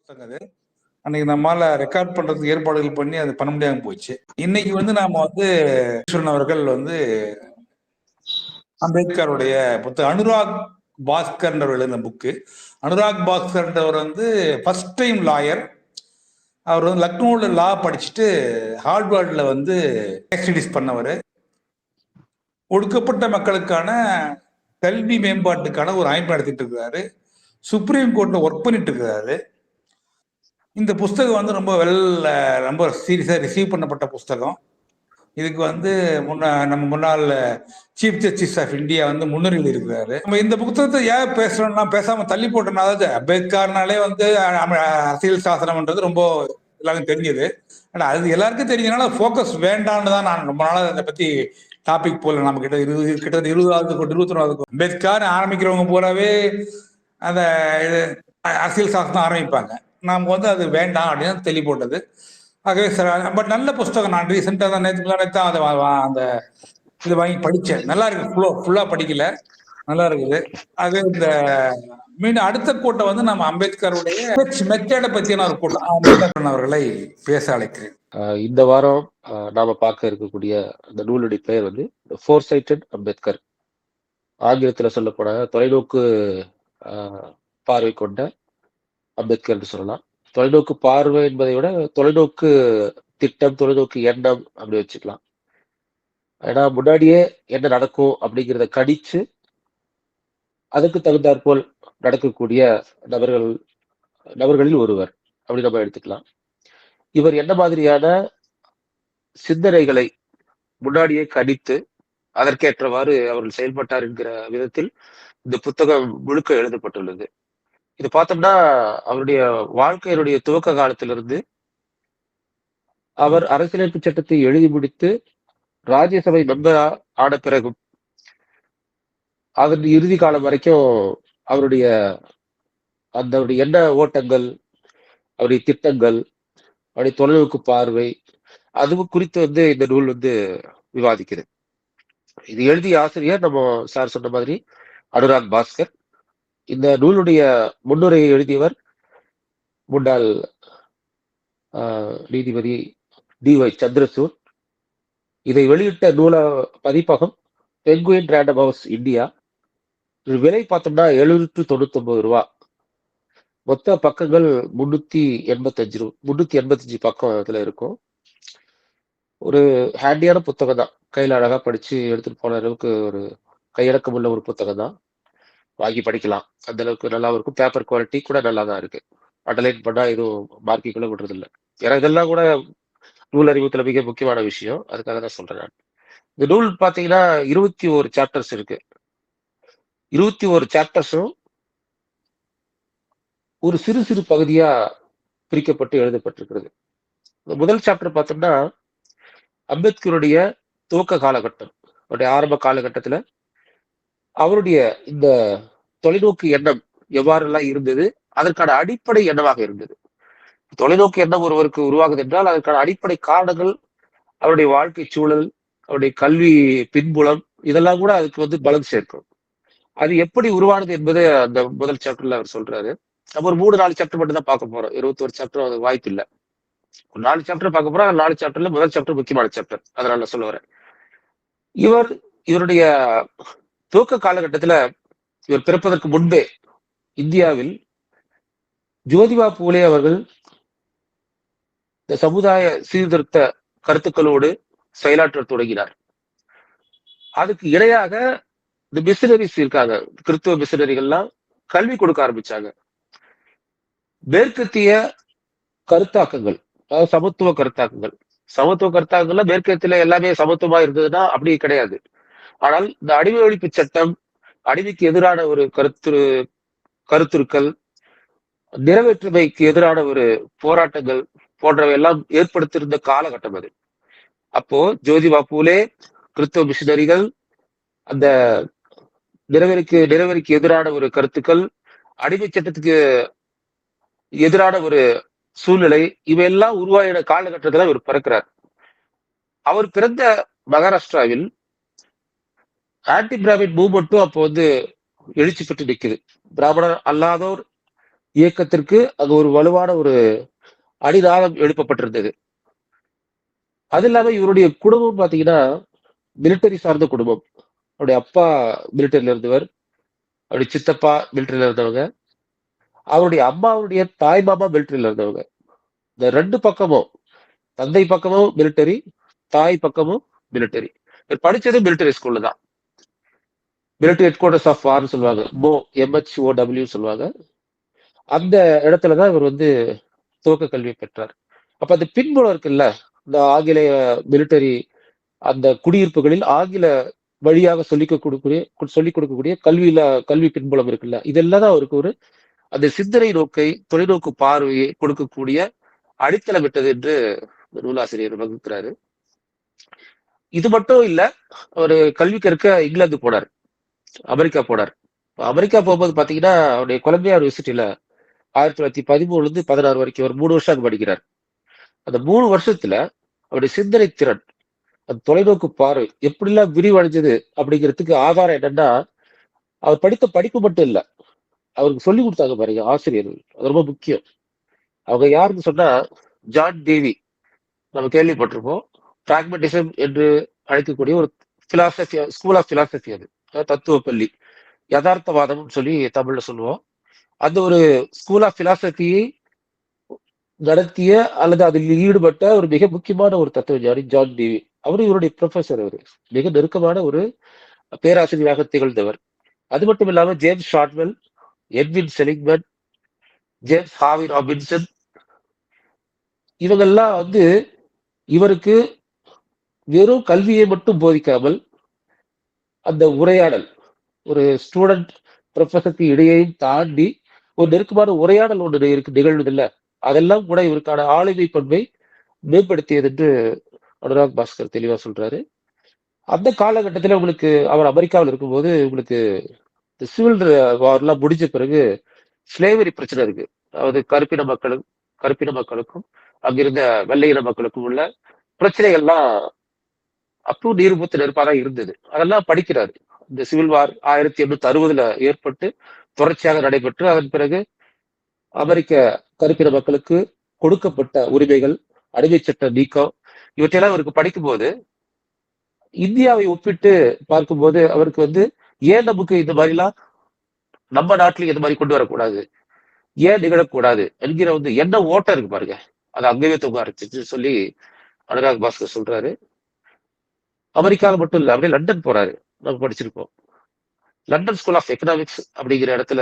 புத்தகம் அது. அன்னைக்கு நம்மால ரெக்கார்ட் பண்றதுக்கு ஏற்பாடுகள் பண்ணி அது பண்ண முடியாம போச்சு. இன்னைக்கு நாம ஈஸ்வரன் அவர்கள் அம்பேத்கருடைய புத்தகம் அனுராக் பாஸ்கர் எழுதின book. Anurag Bhaskar first time lawyer. அவர் லக்னோவில் லா படிச்சுட்டு ஹார்வர்ட்ல ஸ்டடிஸ் பண்ணவர். ஒடுக்கப்பட்ட மக்களுக்கான கல்வி மேம்பாட்டுக்கான ஒரு அமைப்பு நடத்திட்டு இருக்கிறாரு. சுப்ரீம் கோர்ட்ல ஒர்க் பண்ணிட்டு இருக்கிறாரு. இந்த புஸ்தகம் ரொம்ப சீரியஸா ரிசீவ் பண்ணப்பட்ட புஸ்தகம். இதுக்கு நம்ம முன்னாள் சீஃப் ஜஸ்டிஸ் ஆஃப் இந்தியா முன்னுரிமை இருக்கிறாரு. நம்ம இந்த புத்தகத்தை ஏன் பேசுறோம்னா, பேசாம தள்ளி போட்டோம்னா, அதாவது அம்பேத்கர்னாலே அரசியல் சாசனம்ன்றது ரொம்ப எல்லாருக்கும் தெரிஞ்சது. ஆனா அது எல்லாருக்கும் தெரிஞ்சதுனால ஃபோக்கஸ் வேண்டான்னு தான் நான் ரொம்ப நாளா அதை பத்தி டாபிக் போல நம்ம கிட்ட 21வது அம்பேத்கர் ஆரம்பிக்கிறவங்க போலவே அந்த அரசியல் சாசனம் ஆரம்பிப்பாங்க. நாம அது வேண்டாம் அப்படின்னு தெளி போட்டது. ஆகவே பட் நல்ல புஸ்தகம். நான் ரீசெண்டா தான் நேற்று அந்த இது வாங்கி படிச்சேன். நல்லா இருக்கு. ஃபுல்லா படிக்கல, நல்லா இருக்குது. அது இந்த மீண்டும் அடுத்த கூட்டம் நம்ம அம்பேத்கருடைய மெத்தேடை பத்தியான ஒரு கூட்டம். அம்பேத்கர் அவர்களை பேச அழைக்கிறேன். இந்த வாரம் நாம பார்க்க இருக்கக்கூடிய இந்த நூலுடைய பெயர் ஃபோர்சைட்டட் அம்பேத்கர். ஆங்கிலத்துல சொல்லப்போன தொலைநோக்கு பார்வை கொண்ட அம்பேத்கர் என்று சொல்லலாம். தொலைநோக்கு பார்வை என்பதை விட தொலைநோக்கு திட்டம், தொலைநோக்கு எண்ணம் அப்படி வச்சுக்கலாம். ஏன்னா முன்னாடியே என்ன நடக்கும் அப்படிங்கிறத கணிச்சு அதுக்கு தகுந்தாற்போல் நடக்கக்கூடிய நபர்களில் ஒருவர் அப்படி நம்ம எடுத்துக்கலாம். இவர் என்ன மாதிரியான சிந்தனைகளை முன்னாடியே கணித்து அதற்கேற்றவாறு அவர்கள் செயல்பட்டார் என்கிற விதத்தில் இந்த புத்தகம் முழுக்க எழுதப்பட்டுள்ளது. இது பார்த்தோம்னா அவருடைய வாழ்க்கையினுடைய துவக்க காலத்திலிருந்து அவர் அரசியலமைப்பு சட்டத்தை எழுதி முடித்து ராஜ்யசபை மெம்பர் ஆன பிறகும் அதன் இறுதி காலம் வரைக்கும் அவருடைய எண்ண ஓட்டங்கள், அவருடைய திட்டங்கள், அவருடைய தொலைநோக்கு பார்வை அது குறித்து இந்த நூல் விவாதிக்கிறது. இது எழுதிய ஆசிரியர் நம்ம சார் சொன்ன மாதிரி அனுராக் பாஸ்கர். இந்த நூலுடைய முன்னுரையை எழுதியவர் முன்னாள் நீதிபதி டி.ஒய். சந்திரசூட். இதை வெளியிட்ட பதிப்பகம் பெங்குயின் ரேண்டம் ஹவுஸ் இந்தியா. விலை பார்த்தோம்னா 799 ரூபா. மொத்த பக்கங்கள் 385 பக்கம் இதுல இருக்கும். ஒரு ஹேண்டியான புத்தகம் தான். கையில அழகா படிச்சு எடுத்துட்டு போன அளவுக்கு ஒரு கையடக்கம் உள்ள ஒரு புத்தகம் தான். வாங்கி படிக்கலாம். அந்த அளவுக்கு நல்லா இருக்கும். பேப்பர் குவாலிட்டி கூட நல்லா தான் இருக்கு. அண்டர்லைன் பண்ணா எதுவும் மார்க்கிங் விடுறது இல்லை. ஏன்னா இதெல்லாம் கூட நூல் அறிவுத்துல மிக முக்கியமான விஷயம். அதுக்காக தான் சொல்றேன் நான். இந்த நூல் பாத்தீங்கன்னா 21 சாப்டர்ஸ் இருக்கு. 21 சாப்டர்ஸும் ஒரு சிறு சிறு பகுதியா பிரிக்கப்பட்டு எழுதப்பட்டிருக்கிறது. முதல் சாப்டர் பார்த்தோம்னா அம்பேத்கருடைய துவக்க காலகட்டம், அவருடைய ஆரம்ப காலகட்டத்துல அவருடைய இந்த தொலைநோக்கு எண்ணம் எவ்வாறெல்லாம் இருந்தது, அதற்கான அடிப்படை என்னவாக இருந்தது. தொலைநோக்கு எண்ணம் ஒருவருக்கு உருவாகுது என்றால் அதற்கான அடிப்படை காரணங்கள், அவருடைய வாழ்க்கை சூழல், அவருடைய கல்வி பின்புலம், இதெல்லாம் கூட அதுக்கு பலம் சேர்க்கும். அது எப்படி உருவானது என்பது அந்த முதல் சாப்டர்ல அவர் சொல்றாரு. நம்ம ஒரு 3-4 சாப்டர் மட்டும் தான் பார்க்க போறோம். 21 சாப்டர் அது வாய்ப்பு இல்லை. ஒரு 4 சாப்டர் பார்க்க போறோம். 4 சாப்டர்ல முதல் சாப்டர் முக்கியமான சாப்டர். அதனால நான் சொல்ல வரேன். இவருடைய துவக்க காலகட்டத்துல இவர் பிறப்பதற்கு முன்பே இந்தியாவில் ஜோதிபா பூலே அவர்கள் இந்த சமுதாய சீர்திருத்த கருத்துக்களோடு செயலாற்ற தொடங்கினார். அதுக்கு இடையாக இந்த மிஷனரிஸ் இருக்காங்க, கிறிஸ்துவ மிஷனரிகள்லாம் கல்வி கொடுக்க ஆரம்பிச்சாங்க. மேற்கத்திய கருத்தாக்கங்கள், அதாவது சமத்துவ கருத்தாக்கங்கள்ல மேற்கத்தில எல்லாமே சமத்துவமா இருந்ததுன்னா அப்படி கிடையாது. ஆனால் இந்த அடிமை ஒழிப்பு சட்டம், அடிமைக்கு எதிரான ஒரு கருத்துருக்கள், நிறைவேற்றுமைக்கு எதிரான ஒரு போராட்டங்கள் போன்றவை எல்லாம் ஏற்படுத்தியிருந்த காலகட்டம் அது. அப்போ ஜோதிபா பூலே, கிறிஸ்தவ மிஷனரிகள், அந்த நிறைவேறிக்கு எதிரான ஒரு கருத்துக்கள், அடிமை சட்டத்துக்கு எதிரான ஒரு சூழ்நிலை, இவையெல்லாம் உருவாகின காலகட்டத்துல இவர் பிறக்கிறார். அவர் பிறந்த மகாராஷ்டிராவில் ஆன்டி பிராமின் மூவ்மெண்ட்டும் அப்போ எழுச்சி பெற்று நிற்குது. பிராமணர் அல்லாதோர் இயக்கத்திற்கு அங்க ஒரு வலுவான ஒரு அடிநாதம் எழுப்பப்பட்டிருந்தது. அது இல்லாம இவருடைய குடும்பம் பாத்தீங்கன்னா மிலிட்டரி சார்ந்த குடும்பம். அவருடைய அப்பா மிலிட்டரியில இருந்தவர், அவருடைய சித்தப்பா மிலிட்டரியில இருந்தவங்க, அவருடைய அம்மாவுடைய தாய் மாமா மிலிட்டரியில இருந்தவங்க. இந்த 2 பக்கமும், தந்தை பக்கமும் மிலிட்டரி, தாய் பக்கமும் மிலிட்டரி. இவர் படிச்சது மிலிட்டரி ஸ்கூல்ல தான். மிலிட்டரி ஹெட் குவார்டர்ஸ் ஆஃப் வார்ன்னு சொல்லுவாங்க. MHOW சொல்லுவாங்க. அந்த இடத்துல தான் இவர் வந்து துவக்க கல்வியை பெற்றார். அப்ப அந்த பின்புலம் இருக்குல்ல, இந்த ஆங்கிலேய மிலிட்டரி அந்த குடியிருப்புகளில் ஆங்கில வழியாக சொல்லிக் கொடுக்கக்கூடிய கல்வி பின்புலம் இருக்குல்ல, இதெல்லாம் தான் அவருக்கு ஒரு அந்த சிந்தனை நோக்கை, தொலைநோக்கு பார்வையை கொடுக்கக்கூடிய அடித்தளமிட்டது என்று இந்த நூலாசிரியர் வகுக்கிறாரு. இது மட்டும் இல்ல, அவரு கல்வி கற்க இங்கிலாந்து போனார், அமெரிக்கா போனார். அமெரிக்கா போகும்போது பாத்தீங்கன்னா, அவருடைய கொலம்பியா யூனிவர்சிட்டியில 1913 16 வரைக்கும் ஒரு 3 வருஷம் அங்க படிக்கிறார். அந்த 3 வருஷத்துல அவருடைய சிந்தனை திறன், அந்த தொலைநோக்கு பார்வை எப்படிலாம் விரிவடைஞ்சது அப்படிங்கிறதுக்கு ஆதாரம் என்னன்னா, அவர் படித்த படிப்பு மட்டும் இல்ல, அவருக்கு சொல்லிக் கொடுத்தாங்க பாருங்க ஆசிரியர்கள். அது ரொம்ப முக்கியம். அவங்க யாருன்னு சொன்னா, ஜான் டேவி. நம்ம கேள்விப்பட்டிருப்போம். பிராக்மடிசம் என்று அழைக்கக்கூடிய ஒரு ஸ்கூல் ஆஃப் பிலாசபி அது. தத்துவ பள்ளி. யதார்த்தவாதம்னு சொல்லி தமிழ்ல சொல்லுவோம். அந்த ஒரு ஸ்கூல் ஆஃப் பிலாசபியை நடத்திய அல்லது அதில் ஈடுபட்ட ஒரு மிக முக்கியமான ஒரு தத்துவ ஞானி ஜான் டேவி. அவரு இவருடைய ப்ரொஃபசர். அவரு மிக நெருக்கமான ஒரு பேராசிரியராக திகழ்ந்தவர். அது மட்டும் இல்லாம ஜேம்ஸ் ஷார்ட்வெல், எட்வின் செலிங்மன், ஜேம்ஸ் ஹாவி ராபின்சன், இவங்கெல்லாம் வந்து இவருக்கு வெறும் கல்வியை மட்டும் போதிக்காமல் அந்த உரையாடல், ஒரு ஸ்டூடெண்ட் ப்ரொஃபஸருக்கு இடையையும் தாண்டி ஒரு நெருக்கமான உரையாடல் ஒன்று நிகழ்வது இல்ல, அதெல்லாம் கூட இவருக்கான ஆளுமை பண்பை மேம்படுத்தியது என்று அனுராக் பாஸ்கர் தெளிவா சொல்றாரு. அந்த காலகட்டத்துல உங்களுக்கு அவர் அமெரிக்காவில் இருக்கும்போது உங்களுக்கு இந்த சிவில் வார்லாம் முடிஞ்ச பிறகு ஸ்லேவரி பிரச்சனை இருக்கு. அதாவது கருப்பின மக்களுக்கும் அங்கிருந்த வெள்ளையின மக்களுக்கும் உள்ள பிரச்சனைகள்லாம் அப்பவும் நீர்மூத்த நெருப்பா தான் இருந்தது. அதெல்லாம் படிக்கிறாரு. இந்த சிவில் வார் 1860 ஏற்பட்டு தொடர்ச்சியாக நடைபெற்று அதன் பிறகு அமெரிக்க கருப்பின மக்களுக்கு கொடுக்கப்பட்ட உரிமைகள், அடிமை சட்ட நீக்கம், இவற்றையெல்லாம் அவருக்கு படிக்கும்போது இந்தியாவை ஒப்பிட்டு பார்க்கும்போது அவருக்கு வந்து ஏன் நமக்கு இந்த மாதிரிலாம் நம்ம நாட்டிலும் இந்த மாதிரி கொண்டு வரக்கூடாது, ஏன் நிகழக்கூடாது என்கிற வந்து என்ன ஓட்டம் இருக்கு பாருங்க. அது அங்கேயே தொங்க ஆரம்பிச்சு சொல்லி அனுராக் பாஸ்கர் சொல்றாரு. அமெரிக்காவில் மட்டும் இல்ல, அப்படியே லண்டன் போறாரு. நம்ம படிச்சிருக்கோம். லண்டன் ஸ்கூல் ஆஃப் எக்கனாமிக்ஸ் அப்படிங்கிற இடத்துல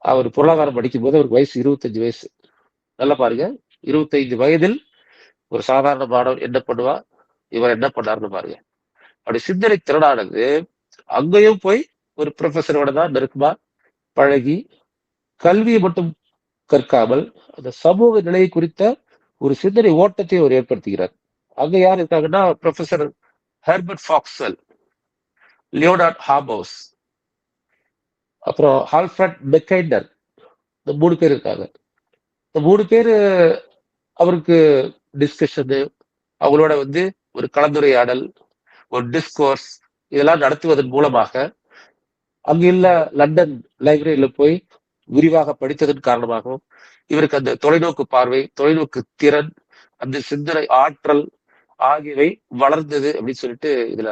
அவர் பொருளாதாரம் படிக்கும் போது அவருக்கு வயசு 25 வயசு. நல்லா பாருங்க, 25 வயதில் ஒரு சாதாரண மாணவன் என்ன பண்ணுவா, இவர் என்ன பண்ணாருன்னு பாருங்க. அப்படி சிந்தனை திறனானது அங்கேயும் போய் ஒரு ப்ரொஃபஸரோட தான் நெருக்கமா பழகி கல்வியை மட்டும் கற்காமல் அந்த சமூக நிலையை குறித்த ஒரு சிந்தனை ஓட்டத்தை அவர் ஏற்படுத்துகிறார். அங்க யார் இருக்காங்கன்னா, ப்ரொஃபசர் ஹெர்பர்ட் ஃபாக்ஸ்வெல், லியோனார்ட் ஹாபோஸ், அப்புறம் ஆல்ஃபிரட் மெக்கைண்டர், இந்த 3 பேர் இருக்காங்க. இந்த 3 பேரு அவருக்கு டிஸ்கஷனு, அவங்களோட வந்து ஒரு கலந்துரையாடல், ஒரு டிஸ்கோர்ஸ் இதெல்லாம் நடத்துவதன் மூலமாக அங்குள்ள லண்டன் லைப்ரரியில போய் விரிவாக படித்ததன் காரணமாகவும் இவருக்கு அந்த தொலைநோக்கு பார்வை, தொலைநோக்கு திறன், அந்த சிந்தனை ஆற்றல் ஆகியவை வளர்ந்தது அப்படின்னு சொல்லிட்டு இதுல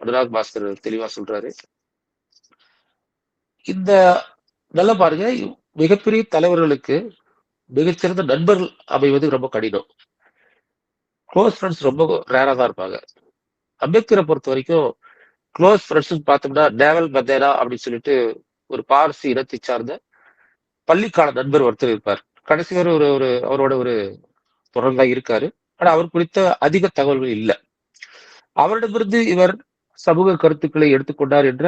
அனுராக் பாஸ்கர் தெளிவா சொல்றாரு. இந்த நல்லா பாருங்க, மிகப்பெரிய தலைவர்களுக்கு மிகச்சிறந்த நண்பர்கள் அமைவது ரொம்ப கடினம். க்ளோஸ் ஃப்ரெண்ட்ஸ் ரொம்ப ரேரா தான் இருப்பாங்க. அம்பேத்கரை பொறுத்த வரைக்கும் க்ளோஸ் ஃப்ரெண்ட்ஸ் பார்த்தோம்னா நேவல் மந்தேரா அப்படின்னு சொல்லிட்டு ஒரு பார்சி இனத்தை சார்ந்த பள்ளிக்கால நண்பர் ஒருத்தர் இருப்பார். கடைசி வரை ஒரு ஒரு அவரோட ஒரு தொடர்ந்து தான் இருக்காரு. ஆனா அவர் குறித்த அதிக தகவல்கள் இல்லை. அவரிடமிருந்து இவர் சமூக கருத்துக்களை எடுத்துக்கொண்டார் என்ற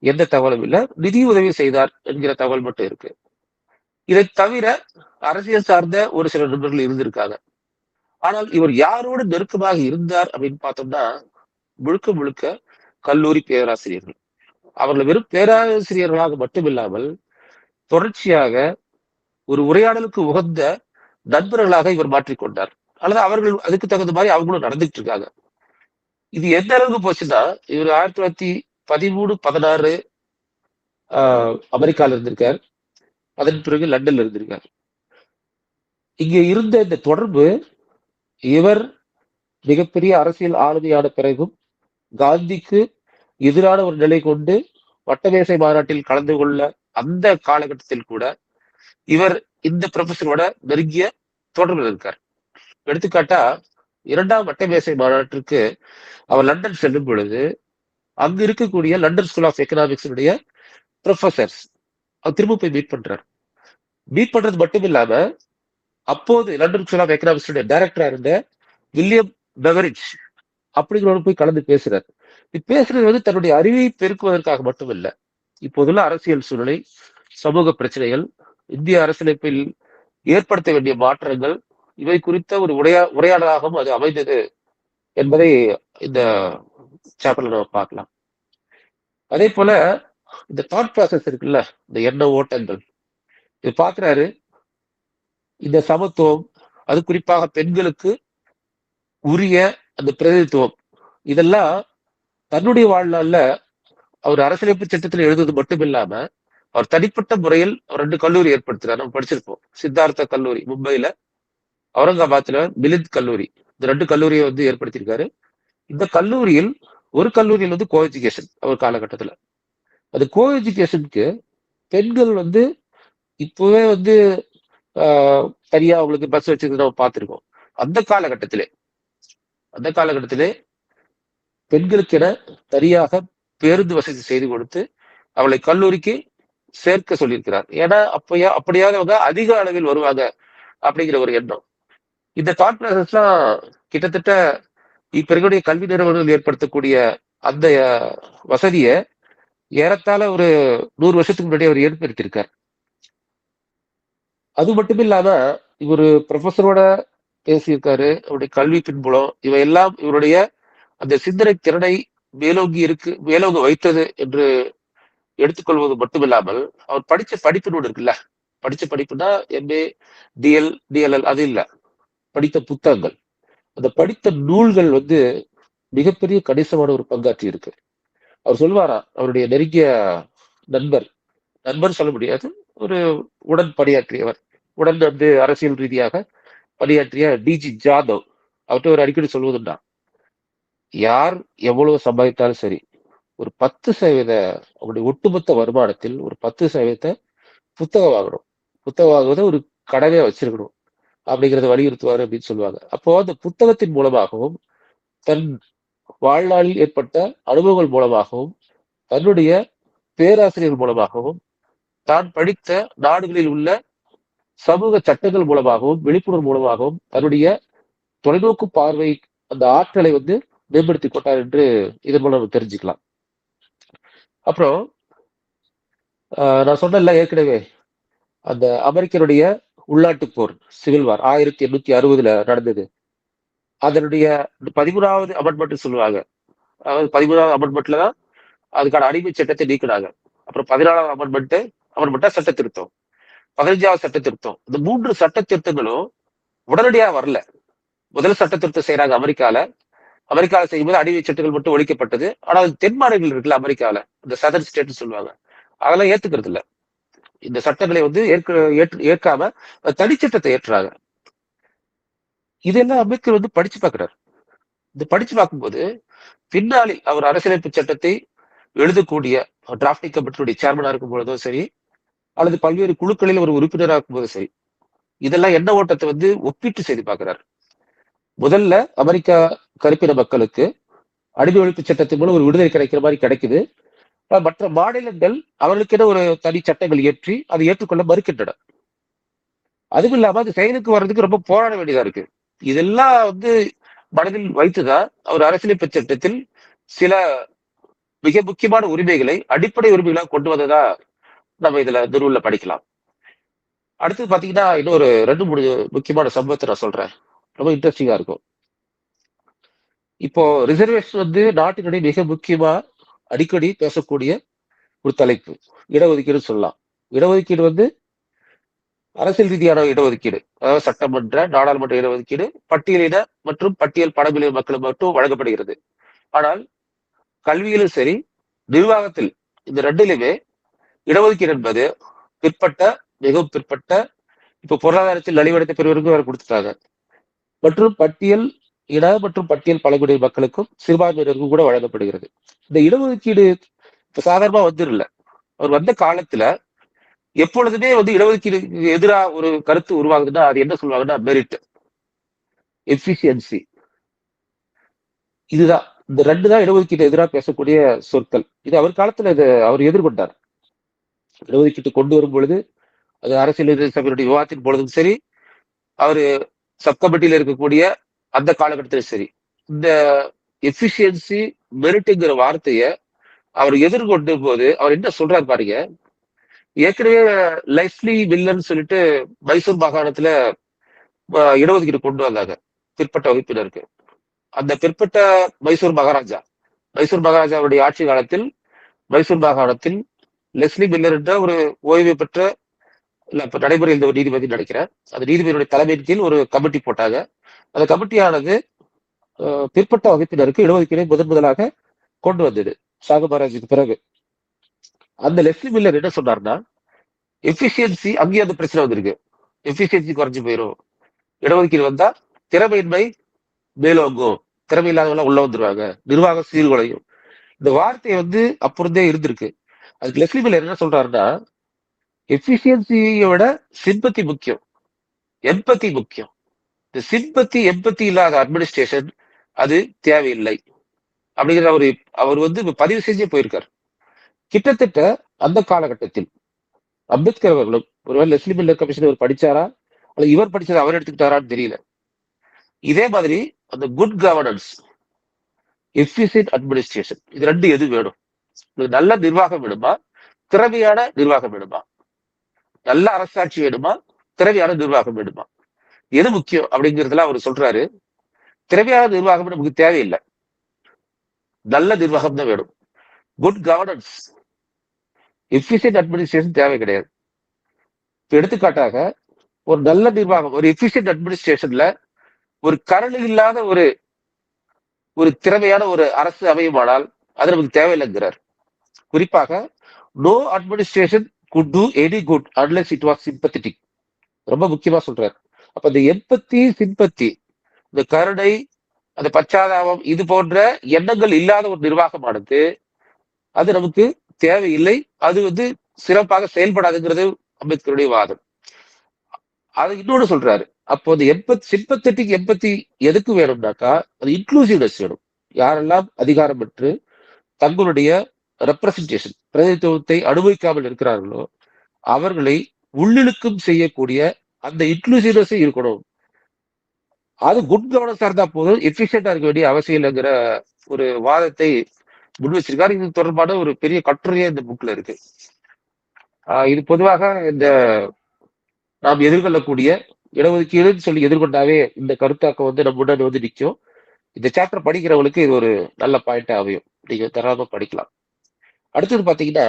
எந்த தகவலும் இல்லை. நிதி உதவி செய்தார் என்கிற தகவல் மட்டும் இருக்கு. இதை தவிர அரசியல் சார்ந்த ஒரு சில நண்பர்கள் இருந்திருக்காங்க. ஆனால் இவர் யாரோடு நெருக்கமாக இருந்தார் அப்படின்னு பார்த்தோம்னா முழுக்க முழுக்க கல்லூரி பேராசிரியர்கள். அவர்கள் வெறும் பேராசிரியர்களாக மட்டும் இல்லாமல் தொடர்ச்சியாக ஒரு உரையாடலுக்கு உகந்த நண்பர்களாக இவர் மாற்றிக்கொண்டார். அல்லது அவர்கள் அதுக்கு தகுந்த மாதிரி அவங்களும் நடந்துட்டு இருக்காங்க. இது எந்த அளவுக்கு போச்சுன்னா, இவர் 1913 16 அமெரிக்கால இருந்திருக்கார். அதன் பிறகு லண்டன்ல இருந்திருக்காரு. இங்க இருந்த இந்த தொடர்பு இவர் மிகப்பெரிய அரசியல் ஆளுமையான பிறகும் காந்திக்கு எதிரான ஒரு நிலை கொண்டு வட்டமேசை மாநாட்டில் கலந்து கொள்ள அந்த காலகட்டத்தில் கூட இவர் இந்த ப்ரொஃபஸரோட நெருங்கிய தொடர்பில் இருக்கார். எடுத்துக்காட்டா 2ஆம் வட்டமேசை மாநாட்டிற்கு அவர் லண்டன் செல்லும் பொழுது அங்க இருக்கக்கூடிய London School of Economics professors அவர் திரும்ப போய் மீட் பண்றார். மீட் பண்றது மட்டும் இல்லாம அப்போது லண்டன் ஸ்கூல் ஆஃப் எக்கனாமிக்ஸ் டைரக்டரா இருந்த வில்லியம் பெவரிஜ் அப்படிங்கிறவங்க போய் கலந்து பேசுறாரு. பேசுறது வந்து தன்னுடைய அறிவை பெருக்குவதற்காக மட்டும் இல்ல, இப்போதுள்ள அரசியல் சூழ்நிலை, சமூக பிரச்சனைகள், இந்திய அரசியலமைப்பில் ஏற்படுத்த வேண்டிய மாற்றங்கள், இவை குறித்த ஒரு உரையாடலாகவும் அது அமைந்தது என்பதை இந்த சாப்டர்ல நம்ம பார்க்கலாம். அதே போல இந்த தாட் ப்ராசஸ் இருக்குல்ல, இந்த எண்ண ஓட்டங்கள், இது பாக்குறாரு. இந்த சமத்துவம், அது குறிப்பாக பெண்களுக்கு உரிய அந்த பிரதிநிதித்துவம், இதெல்லாம் தன்னுடைய வாழ்நாள்ல அவர் அரசியலமைப்பு சட்டத்தில் எழுதுவது மட்டும் இல்லாம அவர் தனிப்பட்ட முறையில் 2 கல்லூரி ஏற்படுத்துறாரு. நம்ம படிச்சிருப்போம். சித்தார்த்த கல்லூரி மும்பைல, அவுரங்காபாத்ல மிலிந்த் கல்லூரி, இந்த 2 கல்லூரியை வந்து ஏற்படுத்தியிருக்காரு. இந்த கல்லூரியில் ஒரு கல்லூரியில் வந்து கோ எஜுகேஷன் அவர் காலகட்டத்துல. அது கோ எஜுகேஷனுக்கு பெண்கள் வந்து இப்பவே வந்து தனியா அவங்களுக்கு பஸ் வச்சிருந்து நம்ம பார்த்திருக்கோம். அந்த காலகட்டத்திலே பெண்களுக்கென தனியாக பேருந்து வசதி செய்து கொடுத்து அவளை கல்லூரிக்கு சேர்க்க சொல்லியிருக்கிறார். ஏன்னா அப்படியாவது அவங்க அதிக அளவில் வருவாங்க அப்படிங்கிற ஒரு எண்ணம். இந்த தாட் ப்ராசஸ்லாம் கிட்டத்தட்ட இப்ப இருக்கக்கூடிய கல்வி நிறுவனங்கள் ஏற்படுத்தக்கூடிய அந்த வசதியை ஏறத்தாழ ஒரு 100 வருஷத்துக்கு முன்னாடி அவர் ஏற்படுத்தியிருக்கார். அது மட்டும் இல்லாம இவர் ப்ரொஃபஸரோட பேசியிருக்காரு. அவருடைய கல்வி பின்புலம் இவையெல்லாம் இவருடைய அந்த சிந்தனை திறனை மேலோங்க வைத்தது என்று எடுத்துக்கொள்வது மட்டுமில்லாமல் அவர் படிச்ச படிப்பு ஒன்று இருக்குல்ல, படிச்ச படிப்புனா எம்ஏ, டிஎல்எல் அது இல்ல, படித்த புத்தகங்கள், அந்த படித்த நூல்கள் வந்து மிகப்பெரிய கணிசமான ஒரு பங்காற்றி இருக்கு. அவர் சொல்வாரா, அவருடைய நெருங்கிய நண்பர் சொல்ல முடியாது, ஒரு உடன் பணியாற்றியவர், உடன் வந்து அரசியல் ரீதியாக பணியாற்றிய டிஜி ஜாதவ் அவர்கிட்ட ஒரு அடிக்கடி சொல்வதுண்டா, யார் எவ்வளவு சம்பாதித்தாலும் சரி, ஒரு 10% அவருடைய ஒட்டுமொத்த வருமானத்தில் ஒரு 10% புத்தகம் வாங்கணும், புத்தகம் வாங்குவதை ஒரு கடமையா வச்சிருக்கணும் அப்படிங்கிறத வலியுறுத்துவாரு அப்படின்னு சொல்லுவாங்க. அப்போ அந்த புத்தகத்தின் மூலமாகவும் தன் வாழ்நாளில் ஏற்பட்ட அனுபவங்கள் மூலமாகவும் தன்னுடைய பேராசிரியர்கள் மூலமாகவும் தான் படித்த நாடுகளில் உள்ள சமூக சட்டங்கள் மூலமாகவும் விழிப்புணர்வு மூலமாகவும் தன்னுடைய தொலைநோக்கு பார்வை அந்த ஆற்றலை வந்து மேம்படுத்தி கொண்டார் என்று இதன் மூலம் நம்ம தெரிஞ்சுக்கலாம். அப்புறம் நான் சொன்னேன்ல ஏற்கனவே, அந்த அமெரிக்கனுடைய உள்நாட்டு போர், சிவில் வார் 1860 நடந்தது. அதனுடைய 13வது அமெண்ட்மெண்ட் சொல்லுவாங்க. அதாவது 13வது அமெண்ட்மெண்ட்ல தான் அதுக்கான அடிமை சட்டத்தை நீக்கினாங்க. அப்புறம் 14வது அமெண்ட்மெண்ட்டா சட்ட திருத்தம், 15வது சட்ட திருத்தம். இந்த 3 சட்ட திருத்தங்களும் உடனடியா வரல. முதல் சட்ட திருத்தம் செய்யறாங்க அமெரிக்கால செய்யும்போது அடிமை சட்டங்கள் மட்டும் ஒழிக்கப்பட்டது. ஆனால் தென் மாநிலங்கள் இருக்குல்ல அமெரிக்கால, இந்த சதர்ன் ஸ்டேட் சொல்லுவாங்க, அதெல்லாம் ஏத்துக்கிறது இல்ல. இந்த சட்டங்களை வந்து ஏற்காம தனிச்சட்டத்தை ஏற்றுறாங்க. இதெல்லாம் அம்பேத்கர் வந்து படிச்சு பார்க்கிறார். இந்த படிச்சு பார்க்கும்போது பின்னாளில் அவர் அரசியலமைப்பு சட்டத்தை எழுதக்கூடிய டிராப்டிங் கமிட்டியுடைய சேர்மனா இருக்கும் பொழுதும் சரி, அல்லது பல்வேறு குழுக்களில் ஒரு உறுப்பினராக இருக்கும்போதும் சரி, இதெல்லாம் எண்ண ஓட்டத்தை வந்து ஒப்பிட்டு செய்து பார்க்கிறார். முதல்ல அமெரிக்கா கருப்பின மக்களுக்கு அடிமை ஒழிப்பு சட்டத்தின் மூலம் ஒரு விடுதலை கிடைக்கிற மாதிரி கிடைக்குது. மற்ற மாநிலங்கள் அவர்களுக்கென ஒரு தனி சட்டங்கள் ஏற்றி அதை ஏற்றுக்கொள்ள மறுக்கின்றன. அதுவும் இல்லாம அது செயலுக்கு வர்றதுக்கு ரொம்ப போராட வேண்டியதா இருக்கு. இதெல்லாம் வந்து மனதில் வைத்துதான் அவர் அரசியலமைப்பு சட்டத்தில் சில மிக முக்கியமான உரிமைகளை அடிப்படை உரிமைகளாக கொண்டு வந்ததா நம்ம இதுல நூல்ல படிக்கலாம். அடுத்து பாத்தீங்கன்னா இன்னொரு 2-3 முக்கியமான சம்பவத்தை நான் சொல்றேன், ரொம்ப இன்ட்ரெஸ்டிங்கா இருக்கும். இப்போ ரிசர்வேஷன் வந்து நாட்டினுடைய மிக முக்கியமா அடிக்கடி பேசக்கூடிய ஒரு தலைப்பு, இடஒதுக்கீடு சொல்லலாம். இடஒதுக்கீடு வந்து அரசியல் ரீதியான இடஒதுக்கீடு, அதாவது சட்டமன்ற நாடாளுமன்ற இடஒதுக்கீடு பட்டியலின மற்றும் பட்டியல் பழங்குடியின மக்களுக்கு மட்டும் வழங்கப்படுகிறது. ஆனால் கல்வியிலும் சரி நிர்வாகத்தில் இந்த 2லுமே இடஒதுக்கீடு என்பது பிற்பட்ட மிகவும் பிற்பட்ட, இப்ப பொருளாதாரத்தில் நலிவடைந்த பிரிவினருக்கும் வேற கொடுத்துட்டாங்க. மற்றும் பட்டியல் இன மற்றும் பட்டியல் பழங்குடி மக்களுக்கும் சிறுபான்மையினருக்கும் கூட வழங்கப்படுகிறது. இந்த இடஒதுக்கீடு இப்ப சாதாரணமா வந்துடல. அவர் வந்த காலத்துல எப்பொழுதுமே இடஒதுக்கீடு எதிராக ஒரு கருத்து உருவாகுதுன்னா அது என்ன சொல்லுவாங்கன்னா மெரிட், எஃபிஷியன்சி. இதுதான், இந்த ரெண்டு தான் இடஒதுக்கீட்டு எதிராக பேசக்கூடிய சொற்கள். இது அவர் காலத்துல இதை அவர் எதிர்கொண்டார். இடஒதுக்கீட்டு கொண்டு வரும் பொழுது அது அரசியல் சபையுடைய விவாதத்தின் பொழுதும் சரி, அவரு சப்கமிட்டியில இருக்கக்கூடிய அந்த காலகட்டத்திலும் சரி, இந்த எஃபிஷியன்சி மெரிட்டுங்கிற வார்த்தைய அவர் எதிர்கொண்டு போது அவர் என்ன சொல்றாரு பாருங்க. ஏற்கனவே லெஸ்லி மில்லர்னு சொல்லிட்டு மைசூர் மாகாணத்துல இடஒதுக்கீடு கொண்டு வந்தாங்க பிற்பட்ட வகுப்பினருக்கு. அந்த பிற்பட்ட மைசூர் மகாராஜாவுடைய ஆட்சி காலத்தில் மைசூர் மாகாணத்தில் லெஸ்லி மில்லர் என்ற ஒரு ஓய்வு பெற்ற இப்ப நடைமுறையில் இந்த ஒரு நீதிபதி நினைக்கிறேன். அந்த நீதிபதியுடைய தலைமையின் கீழ் ஒரு கமிட்டி போட்டாங்க. அந்த கமிட்டியானது பிற்பட்ட வகுப்பினருக்கு இடஒதுக்கீடை முதலாக கொண்டு வந்தது ஷாகு மகாராஜுக்கு பிறகு. அந்த லெஸ்லி மில்லர் என்ன சொன்னார்னா, எஃபிஷியன்சி அங்கேயும் அந்த பிரச்சனை வந்திருக்கு. எஃபிஷியன்சி குறைஞ்சு போயிடும், இடஒதுக்கீடு வந்தா திறமையின்மை மேலோங்கும், திறமை இல்லாதவங்க உள்ள வந்துருவாங்க, நிர்வாக சீர்குலையும். இந்த வார்த்தை அப்புறந்தே இருந்திருக்கு. அதுக்கு லெஸ்லி மில்லர் என்ன சொல்றாருன்னா, எஃபிஷியன்சியை விட சிம்பத்தி முக்கியம், எம்பத்தி முக்கியம். இந்த சிம்பத்தி எம்பத்தி இல்லாத அட்மினிஸ்ட்ரேஷன் அது தேவையில்லை அப்படிங்கிற அவர் பதிவு செஞ்சே போயிருக்காரு. கிட்டத்தட்ட அந்த காலகட்டத்தில் அம்பேத்கர் அவர்களும் ஒருவேளை லெஸ்லி மில்லர் கமிஷன் இவர் படிச்சாரா அல்லது இவர் படிச்சதை அவர் எடுத்துக்கிட்டாரான்னு தெரியல. இதே மாதிரி அந்த குட் கவர்னன்ஸ், எஃபிஷியன்ட் அட்மினிஸ்ட்ரேஷன், இது ரெண்டு எது வேணும்? நல்ல நிர்வாகம் வேணுமா, திறமையான நிர்வாகம் வேணுமா? நல்ல அரசாட்சி வேணுமா, திறமையான நிர்வாகம் வேணுமா? எது முக்கியம் அப்படிங்கிறதுல அவர் சொல்றாரு, திறமையான நிர்வாகம் நமக்கு தேவையில்லை, நல்ல நிர்வாகம் தான் வேணும். குட் கவர்னன்ஸ், எஃபிஷியன்ட் அட்மினிஸ்ட்ரேஷன் தேவை கிடையாது. இப்ப எடுத்துக்காட்டாக ஒரு நல்ல நிர்வாகம், ஒரு எஃபிஷியன்ட் அட்மினிஸ்ட்ரேஷன்ல ஒரு கரடு இல்லாத ஒரு திறமையான ஒரு அரசு அமையுமானால் அது நமக்கு தேவையில்லைங்கிறார். குறிப்பாக no administration could do any good unless it was sympathetic. ரொம்ப முக்கியமா சொல்றாரு. அப்ப இந்த எம்பத்தி, சிம்பத்தி, இந்த கருணை, அந்த பச்சாதாபம், இது போன்ற எண்ணங்கள் இல்லாத ஒரு நிர்வாகமானது அது நமக்கு தேவையில்லை, அது சிறப்பாக செயல்படாதுங்கிறது அம்பேத்கருடைய வாதம். அதை இன்னொன்னு சொல்றாரு. அப்போ இந்த சிம்பத்தட்டிக் எம்பத்தி எதுக்கு வேணும்னாக்கா அது இன்க்ளூசிவ்னஸ் வேணும். யாரெல்லாம் அதிகாரம் பெற்று தங்களுடைய ரெப்ரசன்டேஷன், பிரதிநிதித்துவத்தை அனுபவிக்காமல் இருக்கிறார்களோ அவர்களை உள்ளிழுக்கும் செய்யக்கூடிய அந்த இன்க்ளூசிவ்னஸ் இருக்கணும். அது குட் கவர்னன்ஸா இருந்தா போதும், எஃபிஷியண்டா இருக்க வேண்டிய அவசியம் இல்லைங்கிற ஒரு வாதத்தை முன் வச்சிருக்காரு. இது தொடர்பான ஒரு பெரிய கட்டுரையே இந்த புக்ல இருக்கு. இது பொதுவாக இந்த நாம் எதிர்கொள்ளக்கூடிய இடஒதுக்கீடுன்னு சொல்லி எதிர்கொண்டாவே இந்த கருத்தாக்கம் நம்ம முன்னாடி நிற்கும். இந்த சாப்டர் படிக்கிறவங்களுக்கு இது ஒரு நல்ல பாயிண்டா அமையும். நீங்க தராம படிக்கலாம். அடுத்தது பாத்தீங்கன்னா,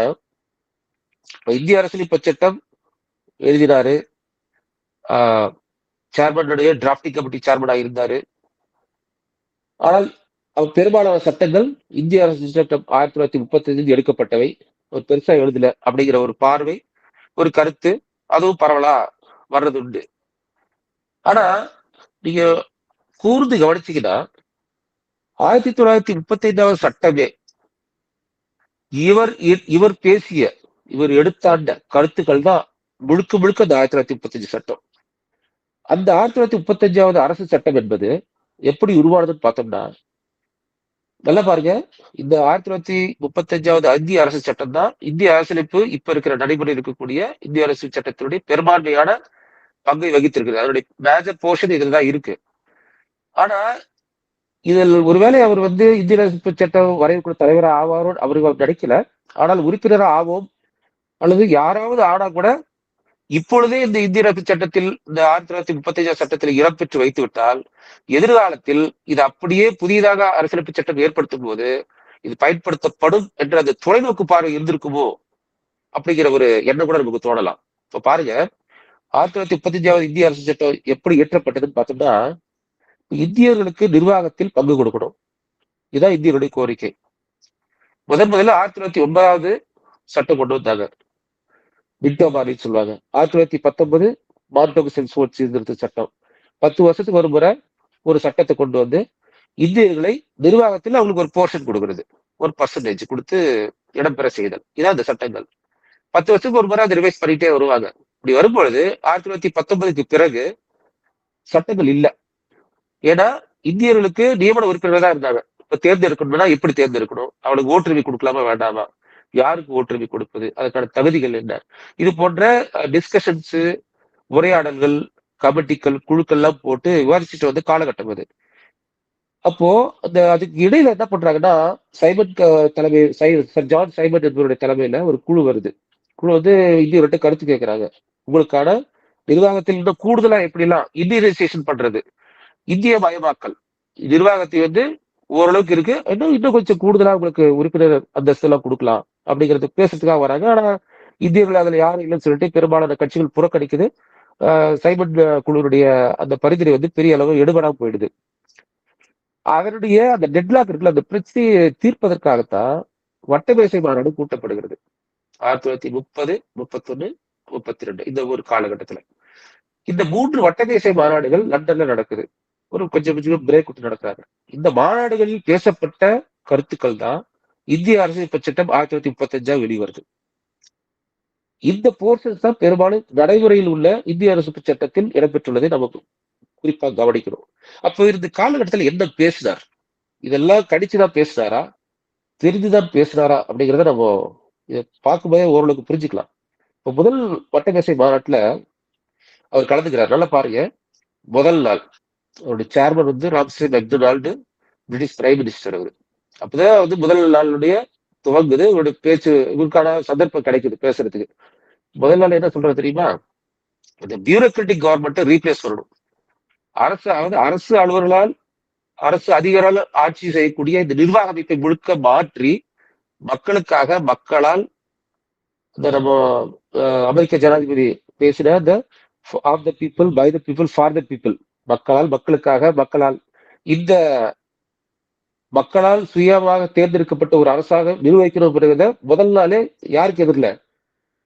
இந்திய அரசியலமைப்பு சட்டம் எழுதினாரு. சேர்மனுடைய டிராப்டிங் கமிட்டி சேர்மனாக இருந்தாரு. ஆனால் அவர் பெரும்பாலான சட்டங்கள் இந்திய அரசு சட்டம் 1935 எடுக்கப்பட்டவை, ஒரு பெருசா எழுதல அப்படிங்கிற ஒரு பார்வை, ஒரு கருத்து அதுவும் பரவலா வர்றது உண்டு. ஆனா நீங்க கூர்ந்து கவனிச்சீங்கன்னா 1935 சட்டமே இவர் பேசிய, இவர் எடுத்தாண்ட கருத்துக்கள் தான் முழுக்க முழுக்க அந்த 1935 சட்டம். அந்த 1935 அரசு சட்டம் என்பது எப்படி உருவானதுன்னு பார்த்தோம்னா, நல்லா பாருங்க, இந்த 1935 இந்திய அரசு சட்டம் தான் இந்திய அரசியலமைப்பு இப்ப இருக்கிற நடைமுறை இருக்கக்கூடிய இந்திய அரசு சட்டத்தினுடைய பெரும்பான்மையான பங்கை வகித்திருக்கிறது. அதனுடைய மேஜர் போர்ஷன் இதுல தான் இருக்கு. ஆனா இதில் ஒருவேளை அவர் இந்திய அரசு சட்டம் வரையக்கூடிய தலைவர் ஆவாரோ அவர்கள் நினைக்கல. ஆனால் உறுப்பினர் ஆவோம் அல்லது யாராவது ஆனா கூட இப்பொழுதே இந்த இந்திய அரசு சட்டத்தில், இந்த 1935 சட்டத்தில் இடம்பெற்று வைத்து விட்டால் எதிர்காலத்தில் இது அப்படியே புதிதாக அரசியலமைப்பு சட்டம் ஏற்படுத்தும் போது இது பயன்படுத்தப்படும் என்ற அந்த தொலைநோக்கு பார்வை இருந்திருக்குமோ அப்படிங்கிற ஒரு எண்ணம் கூட நமக்கு தோணலாம். இப்ப பாருங்க, 1935 இந்திய அரசு சட்டம் எப்படி இயற்றப்பட்டதுன்னு பார்த்தோம்னா, இந்தியர்களுக்கு நிர்வாகத்தில் பங்கு கொடுக்கணும், இதுதான் இந்தியருடைய கோரிக்கை. முதல்ல 1909 சட்டம் கொண்டு வந்தாங்க. மின்டோ மார்லின்னு சொல்லுவாங்க. 1919 மாண்டோகு சென்சோர் சீர்திருத்த சட்டம். 10 வருஷத்துக்கு ஒரு முறை ஒரு சட்டத்தை கொண்டு வந்து இந்தியர்களை நிர்வாகத்தில் அவங்களுக்கு ஒரு போர்ஷன் கொடுக்கறது, ஒரு பர்சன்டேஜ் கொடுத்து இடம்பெற செய்தல். இதான் அந்த சட்டங்கள். 10 வருஷத்துக்கு ஒரு முறை அதை ரிவைஸ் பண்ணிட்டே வருவாங்க. இப்படி வரும்பொழுது 1919க்கு பிறகு சட்டங்கள் இல்ல. ஏன்னா இந்தியர்களுக்கு நியமன உறுப்பினர்கள் தான் இருந்தாங்க. இப்ப தேர்ந்தெடுக்கணும்னா எப்படி தேர்ந்தெடுக்கணும், அவளுக்கு ஓட்டுரிமை கொடுக்கலாமா வேண்டாமா, யாருக்கு ஓட்டுரிமை கொடுப்பது, அதுக்கான தகுதிகள் என்ன, இது போன்ற டிஸ்கஷன்ஸ், உரையாடல்கள், கமிட்டிகள், குழுக்கள்லாம் போட்டு விவாதிச்சுட்டு வந்து காலகட்டம் அது. அப்போ அதுக்கு இடையில என்ன பண்றாங்கன்னா, சைமன் தலைமை சர் ஜான் சைமன் என்பவருடைய தலைமையில ஒரு குழு வருது. குழு வந்து இந்தியர்கிட்ட கருத்து கேட்கிறாங்க. உங்களுக்கான நிர்வாகத்தில் இன்னும் கூடுதலா எப்படிலாம் இந்தியனைசேஷன் பண்றது, இந்திய மயமாக்கல், நிர்வாகத்தை வந்து ஓரளவுக்கு இருக்கு, இன்னும் கொஞ்சம் கூடுதலா உங்களுக்கு உறுப்பினர் அந்தஸ்து எல்லாம் கொடுக்கலாம் அப்படிங்கிறது பேசுறதுக்காக வராங்க. ஆனா இந்தியர்கள் அதுல யாரும் இல்லைன்னு சொல்லிட்டு பெரும்பாலான கட்சிகள் புறக்கணிக்குது. சைமன் குழுவுடைய அந்த பரிந்துரை வந்து பெரிய அளவு எடுபடாம போயிடுது. அதனுடைய அந்த டெட்லாக் இருக்குல்ல, அந்த பிரச்சனையை தீர்ப்பதற்காகத்தான் வட்டமேசை மாநாடு கூட்டப்படுகிறது. 1930, 31, 32 இந்த ஒரு காலகட்டத்துல இந்த 3 வட்டமேசை மாநாடுகள் லண்டன்ல நடக்குது. ஒரு கொஞ்சம் கொஞ்சம் பிரேக் விட்டு நடக்கிறாங்க. இந்த மாநாடுகளில் பேசப்பட்ட கருத்துக்கள் தான் இந்திய அரசியல் சட்டம் 1935 வெளிவருது. இந்த போர்ஷன்ஸ் தான் பெரும்பாலும் நடைமுறையில் உள்ள இந்திய அரசியல் சட்டத்தில் இடம்பெற்றுள்ளதை நமக்கு குறிப்பா கவனிக்கணும். அப்போ இந்த காலகட்டத்தில் என்ன பேசினார், இதெல்லாம் கடிச்சுதான் பேசினாரா, தெரிஞ்சுதான் பேசினாரா அப்படிங்கிறத நம்ம இதை பார்க்கும்போதே ஓரளவுக்கு புரிஞ்சுக்கலாம். இப்போ முதல் வட்டமேசை மாநாட்டுல அவர் கலந்துக்கிறார். நல்லா பாருங்க. முதல் நாள் அவருடைய சேர்மன் வந்து Ramsay MacDonald, British prime minister. அவரு அப்பதான் வந்து முதல் நாளுடைய துவங்குது. இவருடைய பேச்சு, இவருக்கான சந்தர்ப்பம் கிடைக்குது பேசுறதுக்கு. முதல் நாள் என்ன சொல்றது தெரியுமா, இந்த பியூரோக்ராட்டிக் கவர்மெண்ட்டை ரீப்ளேஸ் பண்ணணும். அரசு அலுவலர்களால், அரசு அதிகாரால் ஆட்சி செய்யக்கூடிய இந்த நிர்வாக அமைப்பை முழுக்க மாற்றி மக்களுக்காக, மக்களால், இந்த நம்ம அமெரிக்க ஜனாதிபதி பேசின இந்த of the people, by the people, for the people, மக்களால், மக்களுக்காக, மக்களால், இந்த மக்களால் சுயமாக தேர்ந்தெடுக்கப்பட்ட ஒரு அரசாக நிர்வகிக்கணும். முதல் நாளே யாருக்கு எதிரில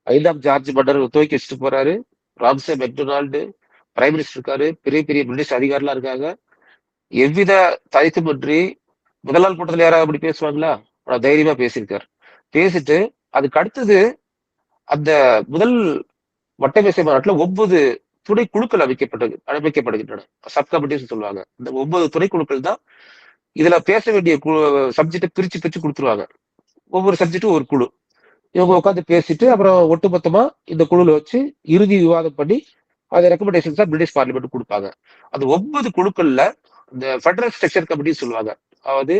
5ஆம் ஜார்ஜ் மன்னர் துவக்கி வச்சுட்டு போறாரு. ராம்சே மெக்டொனால்டு பிரைம் மினிஸ்டர் இருக்காரு, பெரிய பெரிய பிரிட்டிஷ் அதிகாரிலாம் இருக்காங்க. எவ்வித தயக்கமின்றி முதல் நாள் கூட்டத்தில் யாராவது அப்படி பேசுவாங்களா, தைரியமா பேசியிருக்காரு. பேசிட்டு அதுக்கு அடுத்தது அந்த முதல் வட்டமேசை மாநாட்டுல 9 துணை குழுக்கள் அமைக்கப்படுகின்றன. சப் கமிட்டிஸ் சொல்லுவாங்க. இந்த 9 துணை குழுக்கள் தான் இதுல பேச வேண்டிய சப்ஜெக்டை பிரிச்சு பிரிச்சு கொடுத்துருவாங்க. ஒவ்வொரு சப்ஜெக்டும் ஒரு குழு. இவங்க உட்காந்து பேசிட்டு அப்புறம் ஒட்டுமொத்தமா இந்த குழுல வச்சு இறுதி விவாதம் பண்ணி அது ரெக்கமெண்டேஷன்ஸா பிரிட்டிஷ் பார்லிமெண்ட் கொடுப்பாங்க. அந்த 9 குழுக்கள்ல இந்த ஃபெடரல் ஸ்ட்ரக்சர் கமிட்டி சொல்லுவாங்க. அதாவது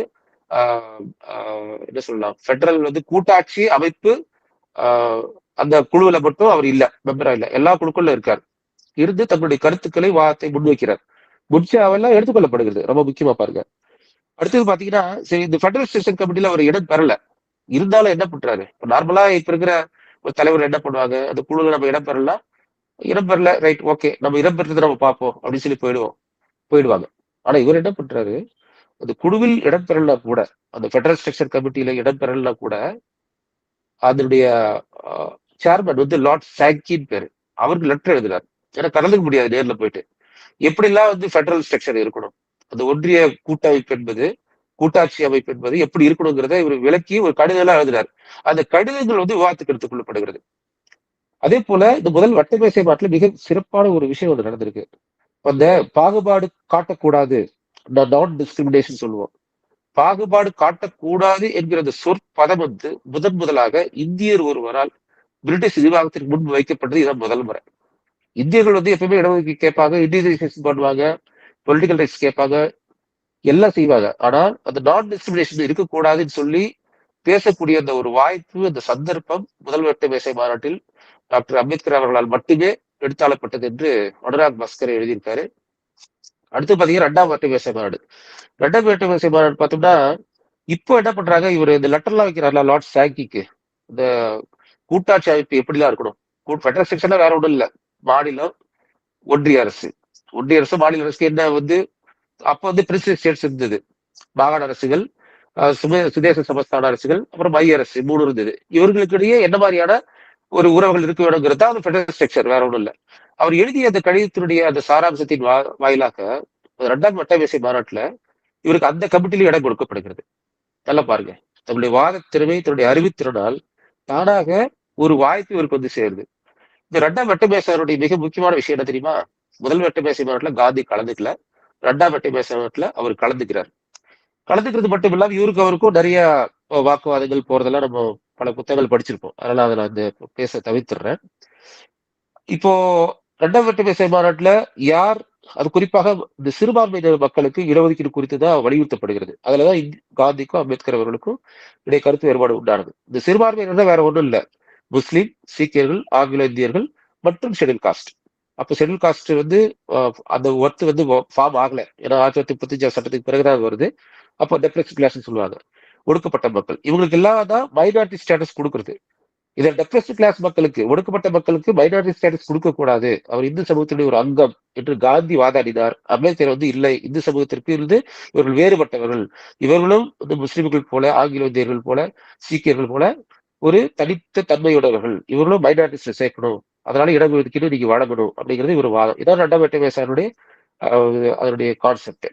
என்ன சொல்லலாம், ஃபெடரல் வந்து கூட்டாட்சி அமைப்பு, அந்த குழுவுல மட்டும் அவர் இல்ல, மெம்பரா இல்ல, எல்லா குழுக்குள்ள இருக்காரு. இருந்து தங்களுடைய கருத்துக்களை, வாதத்தை முன்வைக்கிறார். முடிச்சு அவெல்லாம் எடுத்துக்கொள்ளப்படுகிறது. ரொம்ப முக்கியமா பாருங்க. அடுத்தது பாத்தீங்கன்னா, சரி, இந்த ஃபெடரல் ஸ்ட்ரக்சர் கமிட்டில அவர் இடம் பெறல, இருந்தாலும் என்ன பண்றாரு, நார்மலா இப்ப இருக்கிற ஒரு தலைவர் என்ன பண்ணுவாங்க, அந்த குழுல நம்ம இடம் பெறல, ரைட், ஓகே, நம்ம இடம் பெற்றது நம்ம பார்ப்போம் அப்படின்னு சொல்லி போயிடுவாங்க. ஆனா இவர் என்ன பண்றாரு, அந்த குழுவில் இடம் பெறல கூட, அந்த ஃபெடரல் ஸ்ட்ரக்சர் கமிட்டியில இடம் பெறல கூட, அதனுடைய சேர்மன் வந்து லார்ட் சாங்கின் பேரு, அவருக்கு லெட்டர் எழுதுறாரு. ஏன்னா கலந்துக்க முடியாது நேர்ல போயிட்டு. எப்படிலாம் வந்து ஃபெடரல் ஸ்ட்ரக்சர் இருக்கணும், அந்த ஒன்றிய கூட்டமைப்பு என்பது, கூட்டாட்சி அமைப்பு என்பது எப்படி இருக்கணுங்கிறத இவர் விளக்கி ஒரு கடிதம் எழுதுறாரு. அந்த கடிதங்கள் வந்து விவாதத்துக்கு எடுத்துக் கொள்ளப்படுகிறது. அதே போல இந்த முதல் வட்டமேசை மாநாட்டில் மிக சிறப்பான ஒரு விஷயம் ஒன்று நடந்திருக்கு. அந்த பாகுபாடு காட்டக்கூடாது, நான் டிஸ்கிரிமினேஷன் சொல்லுவோம். பாகுபாடு காட்டக்கூடாது என்கிற அந்த சொற்பதம் வந்து முதலாக இந்தியர் ஒருவரால் பிரிட்டிஷ் நிர்வாகத்திற்கு முன்பு வைக்கப்பட்டது. இதான் முதல் முறை. இந்தியர்கள் வந்து எப்பவுமே இடஒதுக்கீடு கேட்பாங்க, இண்டியனைசேஷன் பண்ணுவாங்க, பொலிட்டிக்கல் ரைட்ஸ் கேட்பாங்க, எல்லாம் செய்வாங்க. ஆனால் அந்த நான் டிஸ்கிரிமினேஷன் இருக்கக்கூடாதுன்னு சொல்லி பேசக்கூடிய அந்த ஒரு வாய்ப்பு, அந்த சந்தர்ப்பம் முதல் வட்டமேசை மாநாட்டில் டாக்டர் அம்பேத்கர் அவர்களால் மட்டுமே எடுத்தாளப்பட்டது என்று அனுராக் பாஸ்கர் எழுதியிருக்காரு. அடுத்து பாத்தீங்கன்னா 2ஆம் வட்டமேசை மாநாடு. 2ஆம் வட்டமேசை மாநாடு பார்த்தோம்னா, இப்போ என்ன பண்றாங்க, இவர் இந்த லெட்டர்லாம் வைக்கிறார்ல லார்ட் சாங்கிக்கு, இந்த கூட்டாட்சி அமைப்பு எப்படிலாம் இருக்கணும், ஃபெடரல் ஸ்ட்ரக்சர்ல வேற ஒன்றும் இல்லை, மாநிலம், ஒன்றிய அரசு, மாநில அரசுக்கு என்ன வந்து அப்ப வந்து பிரின்சிபல் ஸ்டேட்ஸ் இருந்தது, மாகாண அரசுகள், சுதேச சமஸ்தான அரசுகள், அப்புறம் மைய அரசு 3 இருந்தது. இவர்களுக்கு இடையே என்ன மாதிரியான ஒரு உறவுகள் இருக்க வேணுங்கிறது தான் அந்த ஃபெடரல் ஸ்ட்ரக்சர், வேற ஒண்ணும் இல்ல. அவர் எழுதிய அந்த கடிதத்தினுடைய அந்த சாராம்சத்தின் வாயிலாக 2ஆம் வட்டமேசை மாநாட்டுல இவருக்கு அந்த கமிட்டியில இடம் கொடுக்கப்படுகிறது. நல்லா பாருங்க, தன்னுடைய வாத திறமை, தன்னுடைய அறிவுத்திறனால் தானாக ஒரு வாய்ப்பு இவருக்கு வந்து சேருது. இந்த 2ஆம் வட்டமேசையினுடைய மிக முக்கியமான விஷயம் என்ன தெரியுமா? முதல் வட்டமேசை மாநாட்டுல காந்தி கலந்துக்கல. 2ஆம் வட்டமேசை மாநாட்டுல அவர் கலந்துக்கிறார். கலந்துக்கிறது மட்டும் இல்லாம இவருக்கு அவருக்கும் நிறைய வாக்குவாதங்கள் போறதெல்லாம் நம்ம பல புத்தகங்கள் படிச்சிருப்போம். அதனால அதை நான் இந்த பேச தவிர்த்துடுறேன். இப்போ 2ஆம் வட்டமேசை மாநாட்டுல யார், அது குறிப்பாக இந்த சிறுபான்மையினர் மக்களுக்கு இடஒதுக்கீடு குறித்து தான் வலியுறுத்தப்படுகிறது. அதுலதான் காந்திக்கும் அம்பேத்கர் அவர்களுக்கும் இடையே கருத்து வேறுபாடு உண்டானது. இந்த சிறுபான்மையினர் வேற ஒண்ணும் இல்ல, முஸ்லிம், சீக்கியர்கள், ஆங்கில இந்தியர்கள் மற்றும் ஷெட்யூல் காஸ்ட். அப்ப ஷெட்யூல் காஸ்ட் வந்து அந்த ஒர்த்து வந்து ஃபார்ம் ஆகல. ஏன்னா 1935 சட்டத்துக்கு பிறகுதான் வருது. அப்போ டெப்ரெஸ்ட் கிளாஸ் சொல்லுவாங்க, ஒடுக்கப்பட்ட மக்கள். இவங்களுக்கு எல்லாம் தான் மைனாரிட்டி ஸ்டேட்டஸ் கொடுக்குறது. இதில் டெப்ரெஸ்ட் கிளாஸ் மக்களுக்கு, ஒடுக்கப்பட்ட மக்களுக்கு மைனாரிட்டி ஸ்டேட்டஸ் கொடுக்க கூடாது, அவர் இந்து சமூகத்தினுடைய ஒரு அங்கம் என்று காந்தி வாதாடினார். அம்பேத்கர் வந்து இல்லை, இந்து சமூகத்திற்கு இருந்து இவர்கள் வேறுபட்டவர்கள், இவர்களும் வந்து முஸ்லிம்கள் போல, ஆங்கில இந்தியர்கள் போல, சீக்கியர்கள் போல ஒரு தனித்த தன்மையுடையவர்கள், இவர்களும் மைனாரிட்டிஸ்ல சேர்க்கணும், அதனால இடஒதுக்கீடு நீங்க வழங்கணும் அப்படிங்கிறது ஒரு வாதம். இதான் 2ஆம் வட்டமேசையினுடைய அதனுடைய கான்செப்ட்.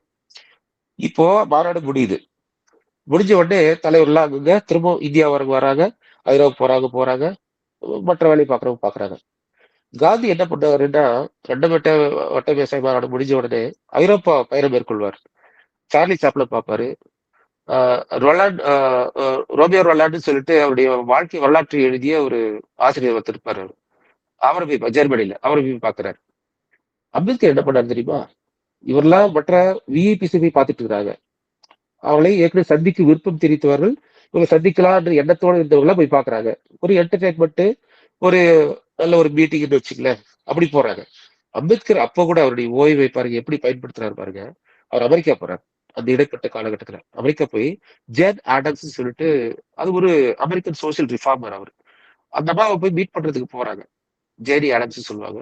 இப்போ மாநாடு முடியுது. முடிஞ்ச உடனே தலைவர்லாம் அங்கங்க திரும்ப இந்தியா வராங்க, ஐரோப்பா போறாங்க, மற்ற வேலையை பாக்குறவங்க பாக்குறாங்க. காந்தி என்ன பண்ணாருன்னா, 2ஆம் வட்டமேசை மாநாடு முடிஞ்ச உடனே ஐரோப்பா பயணம் மேற்கொள்வார். சார்லி சாப்ளன் பார்ப்பாரு. ரோமியோ ரொலாண்டுன்னு சொல்லிட்டு அவருடைய வாழ்க்கை வரலாற்றை எழுதிய ஒரு ஆசிரியர் ஒருத்தர் இருப்பாரு. அவரை போய் ஜெர்மனியில அவரை போய் பாக்குறாரு. அம்பேத்கர் என்ன பண்ணாரு தெரியுமா? இவரெல்லாம் மற்ற விஐபிசி போய் பார்த்துட்டு இருக்கிறாங்க. அவளை ஏற்கனவே சந்திக்க விருப்பம் தெரிவித்தவர்கள் இவங்க சந்திக்கலாம் என்ற எண்ணத்தோடு இருந்தவங்களாம் போய் பாக்குறாங்க. ஒரு என்டர்டைன்மெண்ட், ஒரு நல்ல ஒரு மீட்டிங்னு வச்சுக்கலேன், அப்படி போறாங்க. அம்பேத்கர் அப்போ கூட அவருடைய ஓய்வை பாருங்க எப்படி பயன்படுத்துறாரு பாருங்க. அவர் அமெரிக்கா போறார். அந்த இடைப்பட்ட காலகட்டத்துல அமெரிக்கா போய் ஜேன் ஆடம்ஸ் சொல்லிட்டு, அது ஒரு அமெரிக்கன் சோசியல் ரிஃபார்மர் அவர். அந்த அம்மாவை போய் மீட் பண்றதுக்கு போறாங்க. ஜேடி ஆடம்ஸ் சொல்லுவாங்க.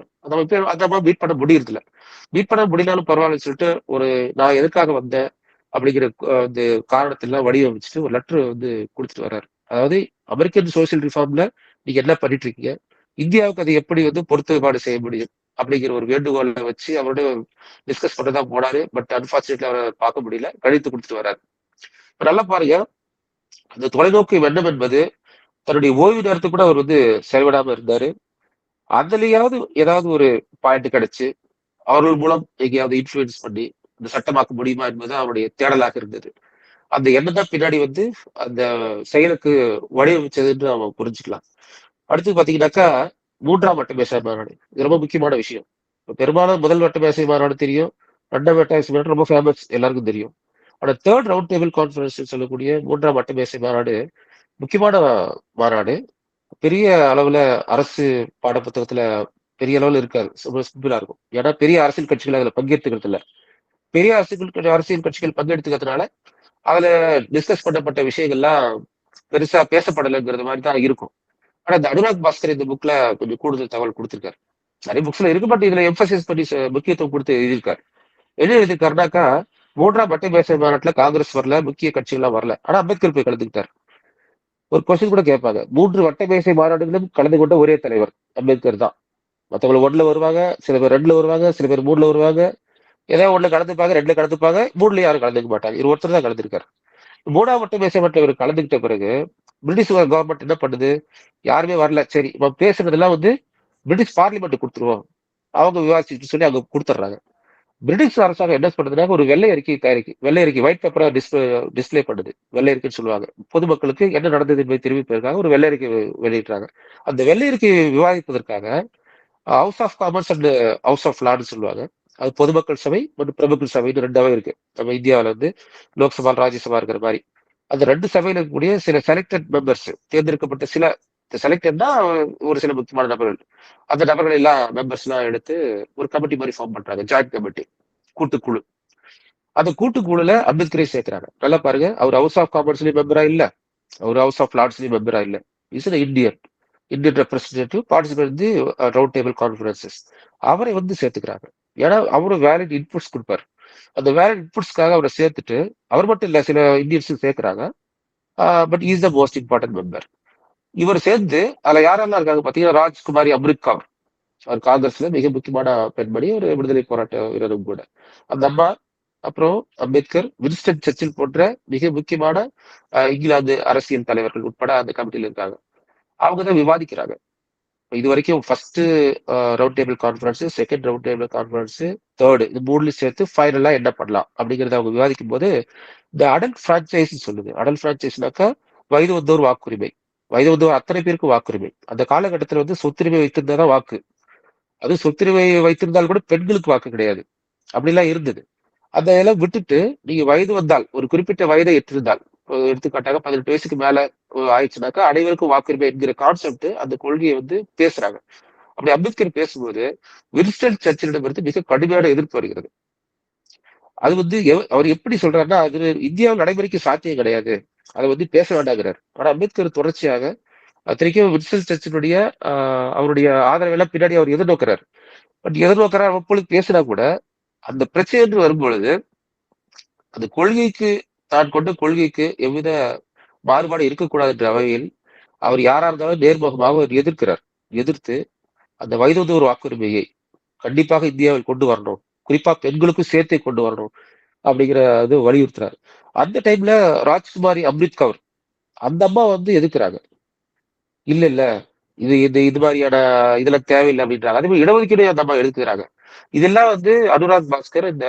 அந்த அம்மா மீட் பண்ண முடியறது இல்ல. மீட் பண்ண முடியலாலும் பரவாயில்லன்னு சொல்லிட்டு, ஒரு நான் எதுக்காக வந்தேன் அப்படிங்கிற இந்த காரணத்தெல்லாம் வடிவமைச்சுட்டு ஒரு லெட்டர் வந்து கொடுத்துட்டு வர்றாரு. அதாவது அமெரிக்கன் சோசியல் ரிஃபார்ம்ல நீங்க என்ன பண்ணிட்டு இருக்கீங்க, இந்தியாவுக்கு அதை எப்படி வந்து பொருத்தப்பாடு செய்ய முடியும் அப்படிங்கிற ஒரு வேண்டுகோளை வச்சு அவரோட டிஸ்கஸ் பண்ணதான் போனாரு. பட் அன்பார்ச்சுனேட்லி அவரை பார்க்க முடியல, கழித்து கொடுத்துட்டு வர்றாரு. நல்லா பாருங்க, அந்த தொலைநோக்கு எண்ணம் என்பது தன்னுடைய ஓய்வு நேரத்துக்கு கூட அவர் வந்து செலவிடாம இருந்தாரு. அதுலயாவது ஏதாவது ஒரு பாயிண்ட் கிடைச்சு அவர்கள் மூலம் எங்கேயாவது இன்ஃபுளுன்ஸ் பண்ணி இந்த சட்டமாக்க முடியுமா என்பது அவருடைய தேடலாக இருந்தது. அந்த எண்ணம் தான் பின்னாடி வந்து அந்த செயலுக்கு வடிவமைச்சதுன்னு நம்ம புரிஞ்சுக்கலாம். அடுத்து பாத்தீங்கன்னாக்கா 3ஆம் வட்டமேசை மாநாடு, இது ரொம்ப முக்கியமான விஷயம். பெரும்பாலும் முதல் வட்டமேசை மாநாடு தெரியும், 2ஆம் வட்டமேசை மாநாடு ரொம்ப ஃபேமஸ், எல்லாருக்கும் தெரியும். ஆனா 3rd ரவுண்ட் டேபிள் கான்ஃபரன்ஸ் சொல்லக்கூடிய 3ஆம் வட்டமேசை மாநாடு முக்கியமான மாநாடு. பெரிய அளவுல அரசு பாடப்புத்தகத்துல பெரிய அளவுல இருக்காது, சிம்பிளா இருக்கும். ஏன்னா பெரிய அரசியல் கட்சிகள் அதுல பங்கேற்றுக்கிறது இல்ல. பெரிய அரசியல் கட்சிகள் பங்கெடுத்துக்கிறதுனால அதுல டிஸ்கஸ் பண்ணப்பட்ட விஷயங்கள்லாம் பெருசா பேசப்படலைங்கிறது மாதிரி தான் இருக்கும். ஆனா இந்த அனுராக் பாஸ்கர் இந்த புக்ல கொஞ்சம் கூடுதல் தகவல் கொடுத்திருக்காரு. நிறைய புக்ஸ்ல இருக்கு, பட் இதுல எம்பசிஸ் பண்ணி முக்கியத்துவம் கொடுத்து எழுதியிருக்காரு. என்ன எழுதியிருக்காருனாக்கா, 3ஆம் வட்டமேசை மாநாட்டுல காங்கிரஸ் வரல, முக்கிய கட்சிகள்லாம் வரல, ஆனா அம்பேத்கர் போய் கலந்துக்கிட்டார். ஒரு கொஸ்டின் கூட கேட்பாங்க, 3 வட்டமேசை மாநாடுகளும் கலந்து கொண்ட ஒரே தலைவர் அம்பேத்கர் தான். மற்றவங்க 1ல வருவாங்க, சில பேர் 2ல வருவாங்க, சில பேர் 3ல வருவாங்க, ஏதாவது 1ல கலந்துப்பாங்க, 2ல கலந்துப்பாங்க, 3ல யாரும் கலந்துக்க மாட்டாங்க. இவர் ஒருத்தர் தான் கலந்துருக்காரு. 3ஆம் வட்டமேசை மாநாட்டில் இவர் கலந்துக்கிட்ட பிறகு பிரிட்டிஷ் கவர்மெண்ட் என்ன பண்ணுது, யாருமே வரல, சரி நம்ம பேசுனதெல்லாம் வந்து பிரிட்டிஷ் பார்லிமெண்ட் கொடுத்துருவோம், அவங்க விவாதிச்சுட்டு சொல்லி அவங்க கொடுத்துட்றாங்க. பிரிட்டிஷ் அரசாங்கம் என்ன பண்ணுதுன்னா, ஒரு வெள்ளை அறிக்கை வெள்ளை அறிக்கை ஒயிட் பேப்பரா டிஸ்பிளே பண்ணுது. வெள்ளை அறிக்கைன்னு சொல்லுவாங்க. பொதுமக்களுக்கு என்ன நடந்தது என்பதை தெரிவிப்பதற்காக ஒரு வெள்ளை அறிக்கை வெளியிடுறாங்க. அந்த வெள்ளை அறிக்கையை விவாதிப்பதற்காக House of Commons and House of Lords சொல்லுவாங்க. அது பொதுமக்கள் சபை மற்றும் பிரபுக்கள் சபைன்னு 2ஆவே இருக்கு. நம்ம இந்தியாவில வந்து லோக்சபா, ராஜ்யசபா இருக்கிற மாதிரி அந்த 2 சபையில இருக்கக்கூடிய சில செலக்டட் மெம்பர்ஸ், தேர்ந்தெடுக்கப்பட்ட சில செலக்டட்னா ஒரு சில முக்கியமான நபர்கள், அந்த நபர்கள் எல்லாம் மெம்பர்ஸ் எல்லாம் எடுத்து ஒரு கமிட்டி மாதிரி ஃபார்ம் பண்றாங்க, ஜாயிண்ட் கமிட்டி, கூட்டுக்குழு. அந்த கூட்டுக்குழுல அம்பேத்கரை சேர்க்கிறாங்க. நல்லா பாருங்க, அவர் ஹவுஸ் ஆஃப் காமன்ஸ்லயும் மெம்பரா இல்ல, அவர் ஹவுஸ் ஆஃப் லார்ட்ஸ்லயும் மெம்பரா இல்ல. Is Indian representative participate the round table conferences. அவரை வந்து சேர்த்துக்கிறாங்க. ஏன்னா அவரும் வேலிட் இன்புட்ஸ் கொடுப்பாரு. அந்த வேலிட் இன்புட்ஸ்க்காக அவரை சேர்த்துட்டு, அவர் மட்டும் இல்ல, சில இந்தியன்ஸும் சேர்க்கிறாங்க. But is the most important member. இவர் சேர்ந்து அதுல யாரெல்லாம் இருக்காங்க பாத்தீங்கன்னா, ராஜ்குமாரி அம்ரித் கவுர். அவர் காங்கிரஸ்ல மிக முக்கியமான பெண்மணி, ஒரு விடுதலை போராட்ட வீரரும் கூட. அந்த அம்மா, அப்புறம் அம்பேத்கர், வின்ஸ்டன் சர்ச்சில் போன்ற மிக முக்கியமான இங்கிலாந்து அரசியல் தலைவர்கள் உட்பட அந்த கமிட்டியில இருக்காங்க. அவங்க தான் விவாதிக்கிறாங்க. இது வரைக்கும் first round table conference, second round table conference, third, இது மூணுலயும் சேர்த்து ஃபைனலா என்ன பண்ணலாம் அப்படிங்கறத அவங்க விவாதிக்கும் போது, இந்த அடல்ட் பிரான்ச்சைஸ் சொல்லுது. அடல்ட் பிரான்ச்சைஸ்னாக்கா வயது வந்தோர் வாக்குரிமை. வயது வந்தோர் அத்தனை பேருக்கு வாக்குரிமை. அந்த காலகட்டத்துல வந்து சொத்துரிமை வைத்திருந்தாதான் வாக்கு. அது சொத்துரிமை வைத்திருந்தால் கூட பெண்களுக்கு வாக்கு கிடையாது. அப்படிலாம் இருந்தது. அந்த இதெல்லாம் விட்டுட்டு நீங்க வயது வந்தால், ஒரு குறிப்பிட்ட வயதை எட்டிருந்தால், எடுத்துக்காட்டாக 18 வயசுக்கு மேல ஆயிடுச்சுனாக்கா அனைவருக்கும் வாக்குரிமை என்கிற கான்செப்ட், அந்த கொள்கையை வந்து பேசுறாங்க. அப்படி அம்பேத்கர் பேசும்போது வின்ஸ்டன் சர்ச்சிலிடமிருந்து மிக கடுமையான எதிர்ப்பு வருகிறது. அது வந்து அவர் எப்படி சொல்றாருன்னா, அது இந்தியாவில் நடைமுறைக்கு சாத்தியம் கிடையாது, அதை வந்து பேச வேண்டாங்கிறார். ஆனா அம்பேத்கர் தொடர்ச்சியாக அத்தனைக்கும் வின்ஸ்டன் சர்ச்சினுடைய அவருடைய ஆதரவெல்லாம் பின்னாடி அவர் எதிர்நோக்கிறார். பட் எதிர்நோக்கிறார் அப்பொழுது பேசினா கூட அந்த பிரச்சனை என்று வரும்பொழுது அந்த கொள்கைக்கு, தான் கொண்ட கொள்கைக்கு எவ்வித மாறுபாடு இருக்கக்கூடாது என்ற வகையில் அவர் யாரா இருந்தாலும் நேர்முகமாக அவர் எதிர்க்கிறார். எதிர்த்து அந்த வயது ஒரு வாக்குரிமையை கண்டிப்பாக இந்தியாவில் கொண்டு வரணும், குறிப்பா பெண்களுக்கும் சேர்த்தே கொண்டு வரணும் அப்படிங்கிற இது வலியுறுத்துறாரு. அந்த டைம்ல ராஜ்குமாரி அம்ரித் கவுர் அந்த அம்மா வந்து எதிர்க்கிறாங்க. இல்ல இல்ல, இது மாதிரியான இதெல்லாம் தேவையில்லை அப்படின்றாங்க. அதே மாதிரி இடஒதுக்கீடு அந்த அம்மா எடுத்துக்கிறாங்க. இதெல்லாம் வந்து அனுராக் பாஸ்கர் இந்த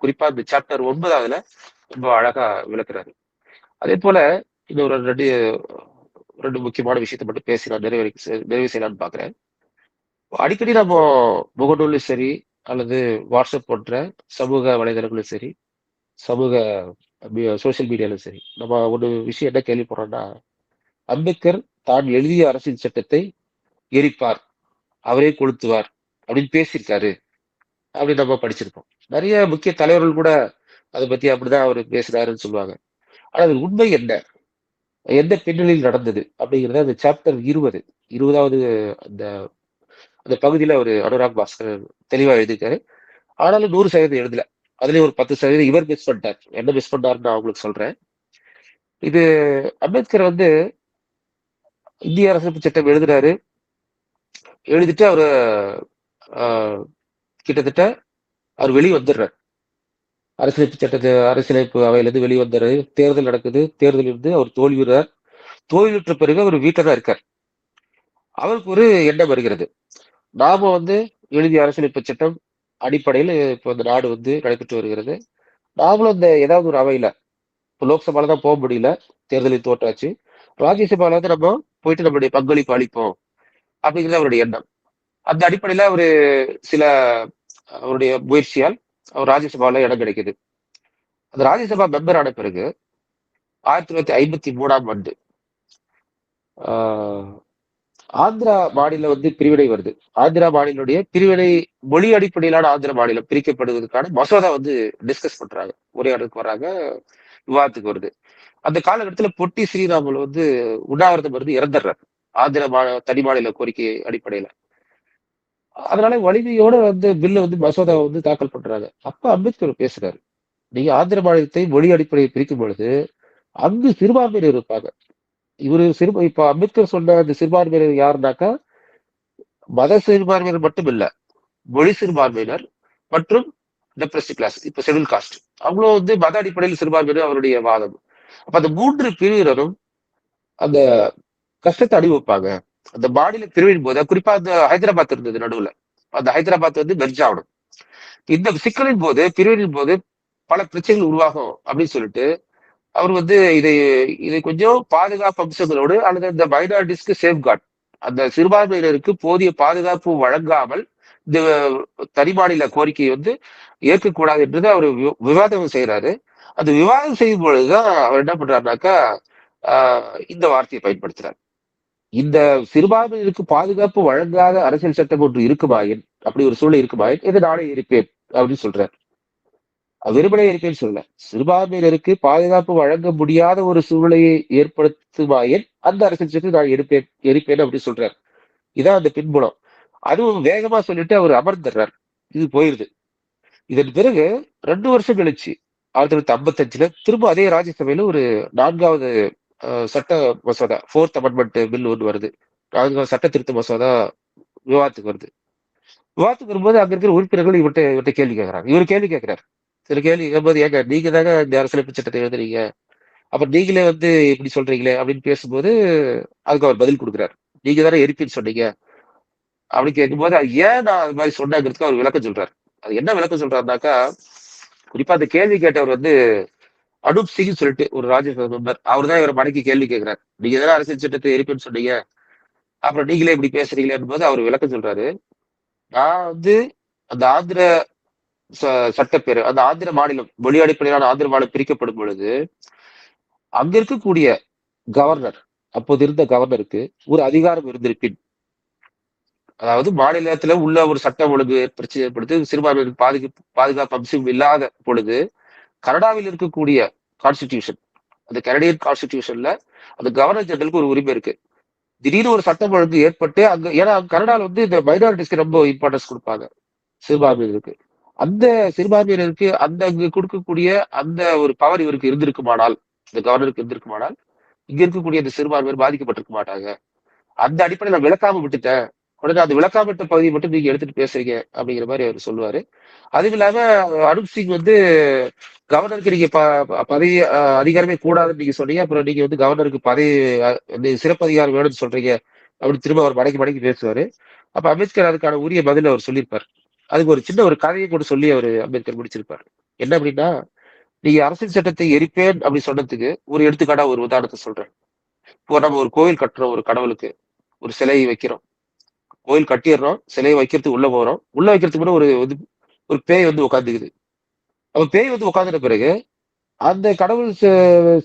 குறிப்பா இந்த சாப்டர் 9 ரொம்ப அழகா விளக்குறாரு. அதே போல இன்னொரு ரெண்டு முக்கியமான விஷயத்தை மட்டும் பேசி நான் நிறைவு செய்யலாம்னு பாக்குறேன். அடிக்கடி நம்ம முகநூலும் சரி அல்லது வாட்ஸ்அப் போன்ற சமூக வலைதளங்களும் சரி, சமூக சோசியல் மீடியாலும் சரி, நம்ம ஒரு விஷயம் என்ன கேள்விப்படுறோம்னா, அம்பேத்கர் தான் எழுதிய அரசியல் சட்டத்தை எரிப்பார், அவரே கொளுத்துவார் அப்படின்னு பேசியிருக்காரு அப்படின்னு நம்ம படிச்சிருக்கோம். நிறைய முக்கிய தலைவர்கள் கூட அதை பத்தி அப்படிதான் அவர் பேசுறாருன்னு சொல்லுவாங்க. ஆனா அது உண்மை என்ன, எந்த பின்னணியில் நடந்தது அப்படிங்கிறத அந்த சாப்டர் 20வது அந்த அந்த பகுதியில ஒரு அனுராக் பாஸ்கர் தெளிவா எழுதியிருக்காரு. ஆனாலும் 100% எழுதல. அதுலயும் ஒரு 10% இவர் மிஸ் பண்ணிட்டார். என்ன மிஸ் பண்ணாருன்னு நான் உங்களுக்கு சொல்றேன். இது அம்பேத்கர் வந்து இந்திய அரசியலமைப்பு சட்டம் எழுதுறாரு. எழுதிட்டு அவரு கிட்டத்தட்ட அவர் வெளியே வந்துடுறாரு. அரசியலமைப்பு அவையிலிருந்து வெளியே வந்துடுறாரு. தேர்தல் நடக்குது. தேர்தலில் இருந்து அவர் தோல்வியுறார். தோல்வியுற்ற பிறகு அவர் வீட்டில் தான் இருக்கார். அவருக்கு ஒரு எண்ணம் வருகிறது. நாம வந்து எழுதிய அரசியலமைப்பு சட்டம் அடிப்படையில் இப்போ இந்த நாடு வந்து நடைபெற்று வருகிறது. நாமளும் இந்த ஏதாவது ஒரு அவையில, இப்போ லோக்சபால தான் போக முடியல, தேர்தலில் தோற்றாச்சு, ராஜ்யசபால வந்து நம்ம போயிட்டு நம்மளுடைய பங்களிப்பு அளிப்போம் அப்படிங்கிறது அவருடைய எண்ணம். அந்த அடிப்படையில அவரு சில அவருடைய முயற்சியால் அவர் ராஜ்யசபால இடம் கிடைக்குது. அந்த ராஜ்யசபா மெம்பர் ஆன பிறகு 1953ஆம் ஆண்டு ஆந்திரா மாநிலம் வந்து பிரிவினை வருது. ஆந்திரா மாநிலனுடைய பிரிவினை, மொழி அடிப்படையிலான ஆந்திர மாநிலம் பிரிக்கப்படுவதற்கான மசோதா வந்து டிஸ்கஸ் பண்றாங்க, உரையாடலுக்கு வர்றாங்க, விவாதத்துக்கு வருது. அந்த காலகட்டத்துல பொட்டி ஸ்ரீராமுலு வந்து உண்ணாவிரதம் இருந்து இறந்துடுறாரு, ஆந்திர தனி மாநில கோரிக்கை அடிப்படையில. அதனால வலிமையோட வந்து பில்ல வந்து மசோதா வந்து தாக்கல் பண்றாங்க. அப்ப அம்பேத்கர் பேசுறாரு, நீங்க ஆந்திர மாநிலத்தை மொழி அடிப்படையை பிரிக்கும் பொழுது அங்கு சிறுபான்மையினர் இருப்பாங்க. இப்ப அம்பேத்கர் சொன்ன அந்த சிறுபான்மையினர் யாருனாக்கா, மத சிறுபான்மையினர் மட்டும் இல்ல, மொழி சிறுபான்மையினர் மற்றும் டெப்ரஸ்ட் கிளாஸ், இப்ப ஷெட்யூல் காஸ்ட், அவங்களும் வந்து மத அடிப்படையில் சிறுபான்மையினர் அவருடைய வாதம். அப்ப அந்த 3 பிரிவினரும் அந்த கஷ்டத்தை அனுபவிப்பாங்க. அந்த மாநில பிரிவின் போது, குறிப்பா அந்த ஹைதராபாத் இருந்தது நடுவுல, அந்த ஹைதராபாத் வந்து மெர்ஜ் ஆகணும். இந்த சிக்கலின் போது, பிரிவினின் போது பல பிரச்சனைகள் உருவாகும் அப்படின்னு சொல்லிட்டு அவர் வந்து இதை கொஞ்சம் பாதுகாப்பு அம்சங்களோடு அல்லது இந்த மைனாரிட்டிஸ்க்கு சேஃப்கார்ட், அந்த சிறுபான்மையினருக்கு போதிய பாதுகாப்பு வழங்காமல் இந்த தனி மாநில கோரிக்கையை வந்து ஏற்கக்கூடாது என்றது அவர் விவாதம் செய்யறாரு. அந்த விவாதம் செய்யும் பொழுதுதான் அவர் என்ன பண்றாருனாக்கா, இந்த வார்த்தையை பயன்படுத்துறார். இந்த சிறுபான்மையினருக்கு பாதுகாப்பு வழங்காத அரசியல் சட்டம் ஒன்று இருக்குமாயின், அப்படி ஒரு சூழ்நிலை இருக்குமாயின் இதை நானே இருப்பேன் அப்படின்னு சொல்றாரு. வெறுமனே இருப்பேன்னு சொல்லல, சிறுபான்மையினருக்கு பாதுகாப்பு வழங்க முடியாத ஒரு சூழ்நிலையை ஏற்படுத்துமாயின் அந்த அரசியல் சட்டத்தை நான் எரிப்பேன் அப்படின்னு சொல்றாரு. இதான் அந்த பின்புலம். அதுவும் வேகமா சொல்லிட்டு அவர் அமர்ந்துடுறார். இது போயிருது. இதன் பிறகு 2 வருஷம் கழிச்சு 1955 திரும்ப அதே ராஜ்யசபையில ஒரு 4வது சட்ட மசோதா 4th அமெண்ட்மெண்ட் பில் ஒன்று வருது. சட்ட திருத்த மசோதா விவாதத்துக்கு வருது. விவாதத்துக்கு வரும்போது அங்க இருக்கிற உறுப்பினர்கள் இவர்கிட்ட கேள்வி கேட்கறாங்க. இவர் கேள்வி கேட்கிறார். சில கேள்வி கேட்கும்போது, ஏங்க நீங்க தாங்க இந்த அரசியலமைப்பு சட்டத்தை எழுதுறீங்க, அப்புறம் நீங்களே இப்படி சொல்றீங்களே அப்படின்னு பேசும்போது அதுக்கு அவர் பதில் கொடுக்குறாரு. நீங்க தானே எரிப்பின்னு சொன்னீங்க அப்படின்னு கேட்கும்போது, அது ஏன் நான் அது மாதிரி சொன்னேங்கிறதுக்கு அவர் விளக்கம் சொல்றாரு. அது என்ன விளக்கம் சொல்றாருனாக்கா, குறிப்பா அந்த கேள்வி கேட்டவர் அனூப் சிங் சொல்லிட்டு ஒரு ராஜ்யசபா மெம்பர். அவர் தான் இவரை மடக்கி கேள்வி கேட்கிறார். நீங்க தானே அரசியல் சட்டத்தை எரிப்புன்னு சொன்னீங்க, அப்புறம் நீங்களே இப்படி பேசுறீங்களேன்னு போது அவர் விளக்கம் சொல்றாரு. நான் அந்த ஆந்திர சட்டப்பேரவை, அந்த ஆந்திர மாநிலம், மொழி அடிப்படையிலான ஆந்திர மாநிலம் பிரிக்கப்படும் பொழுது அங்க இருக்கக்கூடிய கவர்னர், அப்போது இருந்த கவர்னருக்கு ஒரு அதிகாரம் இருந்திருப்பின், அதாவது மாநிலத்துல உள்ள ஒரு சட்டம் ஒழுங்கு பிரச்சனை ஏற்படுத்தி சிறுபான்மையினர் பாதுகாப்பு அம்சம் இல்லாத பொழுது கனடாவில் இருக்கக்கூடிய கான்ஸ்டிடியூஷன், அந்த கனடியன் கான்ஸ்டிடியூஷன்ல அந்த கவர்னர் ஜெனரலுக்கு ஒரு உரிமை இருக்கு. திடீர்னு ஒரு சட்டம் ஒழுங்கு ஏற்பட்டு அங்க, ஏன்னா கனடால இந்த மைனாரிட்டிஸ்க்கு ரொம்ப இம்பார்ட்டன்ஸ் கொடுப்பாங்க சிறுபான்மையினருக்கு. அந்த சிறுபான்மையினருக்கு அங்க கொடுக்கக்கூடிய அந்த ஒரு பவர் இவருக்கு இருந்திருக்குமானால், இந்த கவர்னருக்கு இருந்திருக்குமானால், இங்க இருக்கக்கூடிய இந்த சிறுபான்மையினர் பாதிக்கப்பட்டிருக்க மாட்டாங்க. அந்த அடிப்படையில் நான் விளக்காம விட்டுட்டேன். உடனே அந்த விளக்காம விட்ட பகுதியை மட்டும் நீங்க எடுத்துட்டு பேசுறீங்க அப்படிங்கிற மாதிரி அவர் சொல்லுவாரு. அதுவும் இல்லாம அனுப் சிங் கவர்னருக்கு நீங்க பதவி அதிகாரமே கூடாதுன்னு நீங்க சொன்னீங்க, அப்புறம் நீங்க கவர்னருக்கு பதவி சிறப்பு அதிகாரம் வேணும்னு சொல்றீங்க அப்படின்னு திரும்ப அவர் மடக்கி மடக்கி பேசுவாரு. அப்ப அம்பேத்கர் அதுக்கான உரிய பதில் அவர் சொல்லியிருப்பார். அதுக்கு ஒரு சின்ன ஒரு கதையை கூட சொல்லி அவர் அம்பேத்கர் முடிச்சிருப்பார். என்ன அப்படின்னா, நீங்க அரசியல் சட்டத்தை எரிப்பேன் அப்படி சொன்னதுக்கு ஒரு எடுத்துக்காட்டா ஒரு உதாரணத்தை சொல்றேன். இப்போ நம்ம ஒரு கோவில் கட்டுறோம், ஒரு கடவுளுக்கு ஒரு சிலையை வைக்கிறோம், கோயில் கட்டிடுறோம், சிலையை வைக்கிறதுக்கு உள்ள போறோம். உள்ள வைக்கிறதுக்கு கூட ஒரு பேய் உட்காந்துக்குது. அப்ப பேய் உட்காந்துட்ட பிறகு அந்த கடவுள்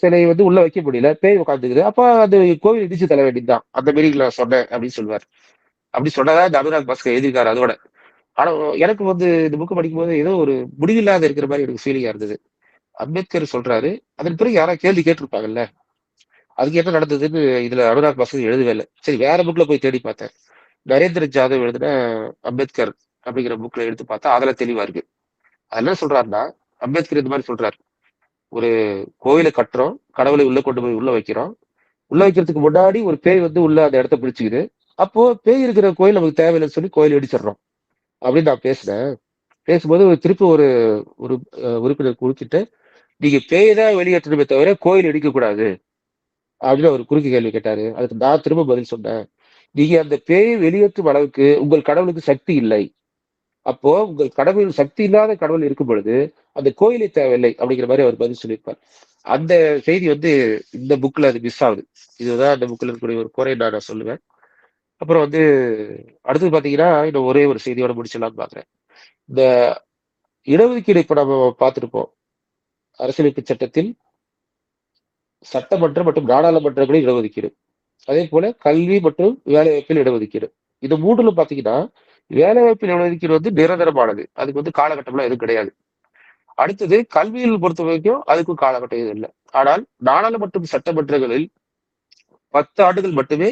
சிலையை உள்ள வைக்க முடியல, பேய் உட்காந்துக்குது. அப்ப அந்த கோவில் இடிச்சு தள்ள வேண்டியதுதான். அந்த மீனிங்ல சொன்னேன் அப்படின்னு சொல்லுவார். அப்படி சொன்னதா இந்த அனுராக் பாஸ்கர் எழுதியிருக்காரு அதோட. ஆனா எனக்கு இந்த புக்கு படிக்கும்போது ஏதோ ஒரு முடிவில்லாத இருக்கிற மாதிரி எனக்கு ஃபீலிங்கா இருந்தது. அம்பேத்கர் சொல்றாரு, அதன் பிறகு யாராவது கேள்வி கேட்டிருப்பாங்கல்ல, அதுக்கு என்ன நடந்ததுன்னு இதுல அனுராக் பாஸ்கர் எழுதவே இல்லை. சரி, வேற புக்ல போய் தேடி பார்த்தேன். நரேந்திர ஜாதவ் எழுதின அம்பேத்கர் அப்படிங்கிற புக்ல எடுத்து பார்த்தா அதுல தெளிவா இருக்கு. அது என்ன சொல்றாருன்னா, அம்பேத்கர் இந்த மாதிரி சொல்றாரு, ஒரு கோயிலை கட்டுறோம், கடவுளை உள்ள கொண்டு போய் உள்ள வைக்கிறோம், உள்ள வைக்கிறதுக்கு முன்னாடி ஒரு பேய் உள்ள அந்த இடத்த பிடிச்சுக்குது. அப்போ பேய் இருக்கிற கோயில் நமக்கு தேவையில்லைன்னு சொல்லி கோயில் இடிச்சிடறோம் அப்படின்னு நான் பேசினேன். பேசும்போது திருப்பி ஒரு ஒரு உறுப்பினர் குறுக்கிட்டு, நீங்க பேய் தான் வெளியேற்றணுமே தவிர கோயில் இடிக்க கூடாது அப்படின்னு அவர் குறுக்கு கேள்வி கேட்டாரு. அதுக்கு நான் திரும்ப பதில் சொன்னேன், நீங்க அந்த பேயை வெளியேற்றும் அளவுக்கு உங்கள் கடவுளுக்கு சக்தி இல்லை. அப்போ உங்கள் கடவுள் சக்தி இல்லாத கடவுள் இருக்கும் பொழுது அந்த கோயிலை தேவையில்லை அப்படிங்கிற மாதிரி அவர் பதில் சொல்லியிருப்பார். அந்த செய்தி இந்த புக்ல அது மிஸ் ஆகுது. இதுதான் அந்த புக்ல இருக்கக்கூடிய ஒரு குறை நான் சொல்லுவேன். அப்புறம் அடுத்தது பாத்தீங்கன்னா, இன்னும் ஒரே ஒரு செய்தியோட முடிச்சலாம்னு பாக்குறேன். இந்த இடஒதுக்கீடு இப்ப நம்ம பார்த்திருப்போம். அரசியலமைப்பு சட்டத்தில் சட்டமன்ற மற்றும் நாடாளுமன்றங்களில் இடஒதுக்கீடு, அதே போல கல்வி மற்றும் வேலைவாய்ப்பில் இடஒதுக்கீடு. இது மூன்றுல பாத்தீங்கன்னா, வேலைவாய்ப்பில் இடஒதுக்கீடு நிரந்தரமானது. அதுக்கு காலகட்டம்லாம் எதுவும் கிடையாது. அடுத்தது கல்வியில் பொறுத்த வரைக்கும் அதுக்கும் காலகட்டம் எதுவும் இல்லை. ஆனால் நாடாளுமன்றம் சட்டமன்றங்களில் 10 ஆண்டுகள் மட்டுமே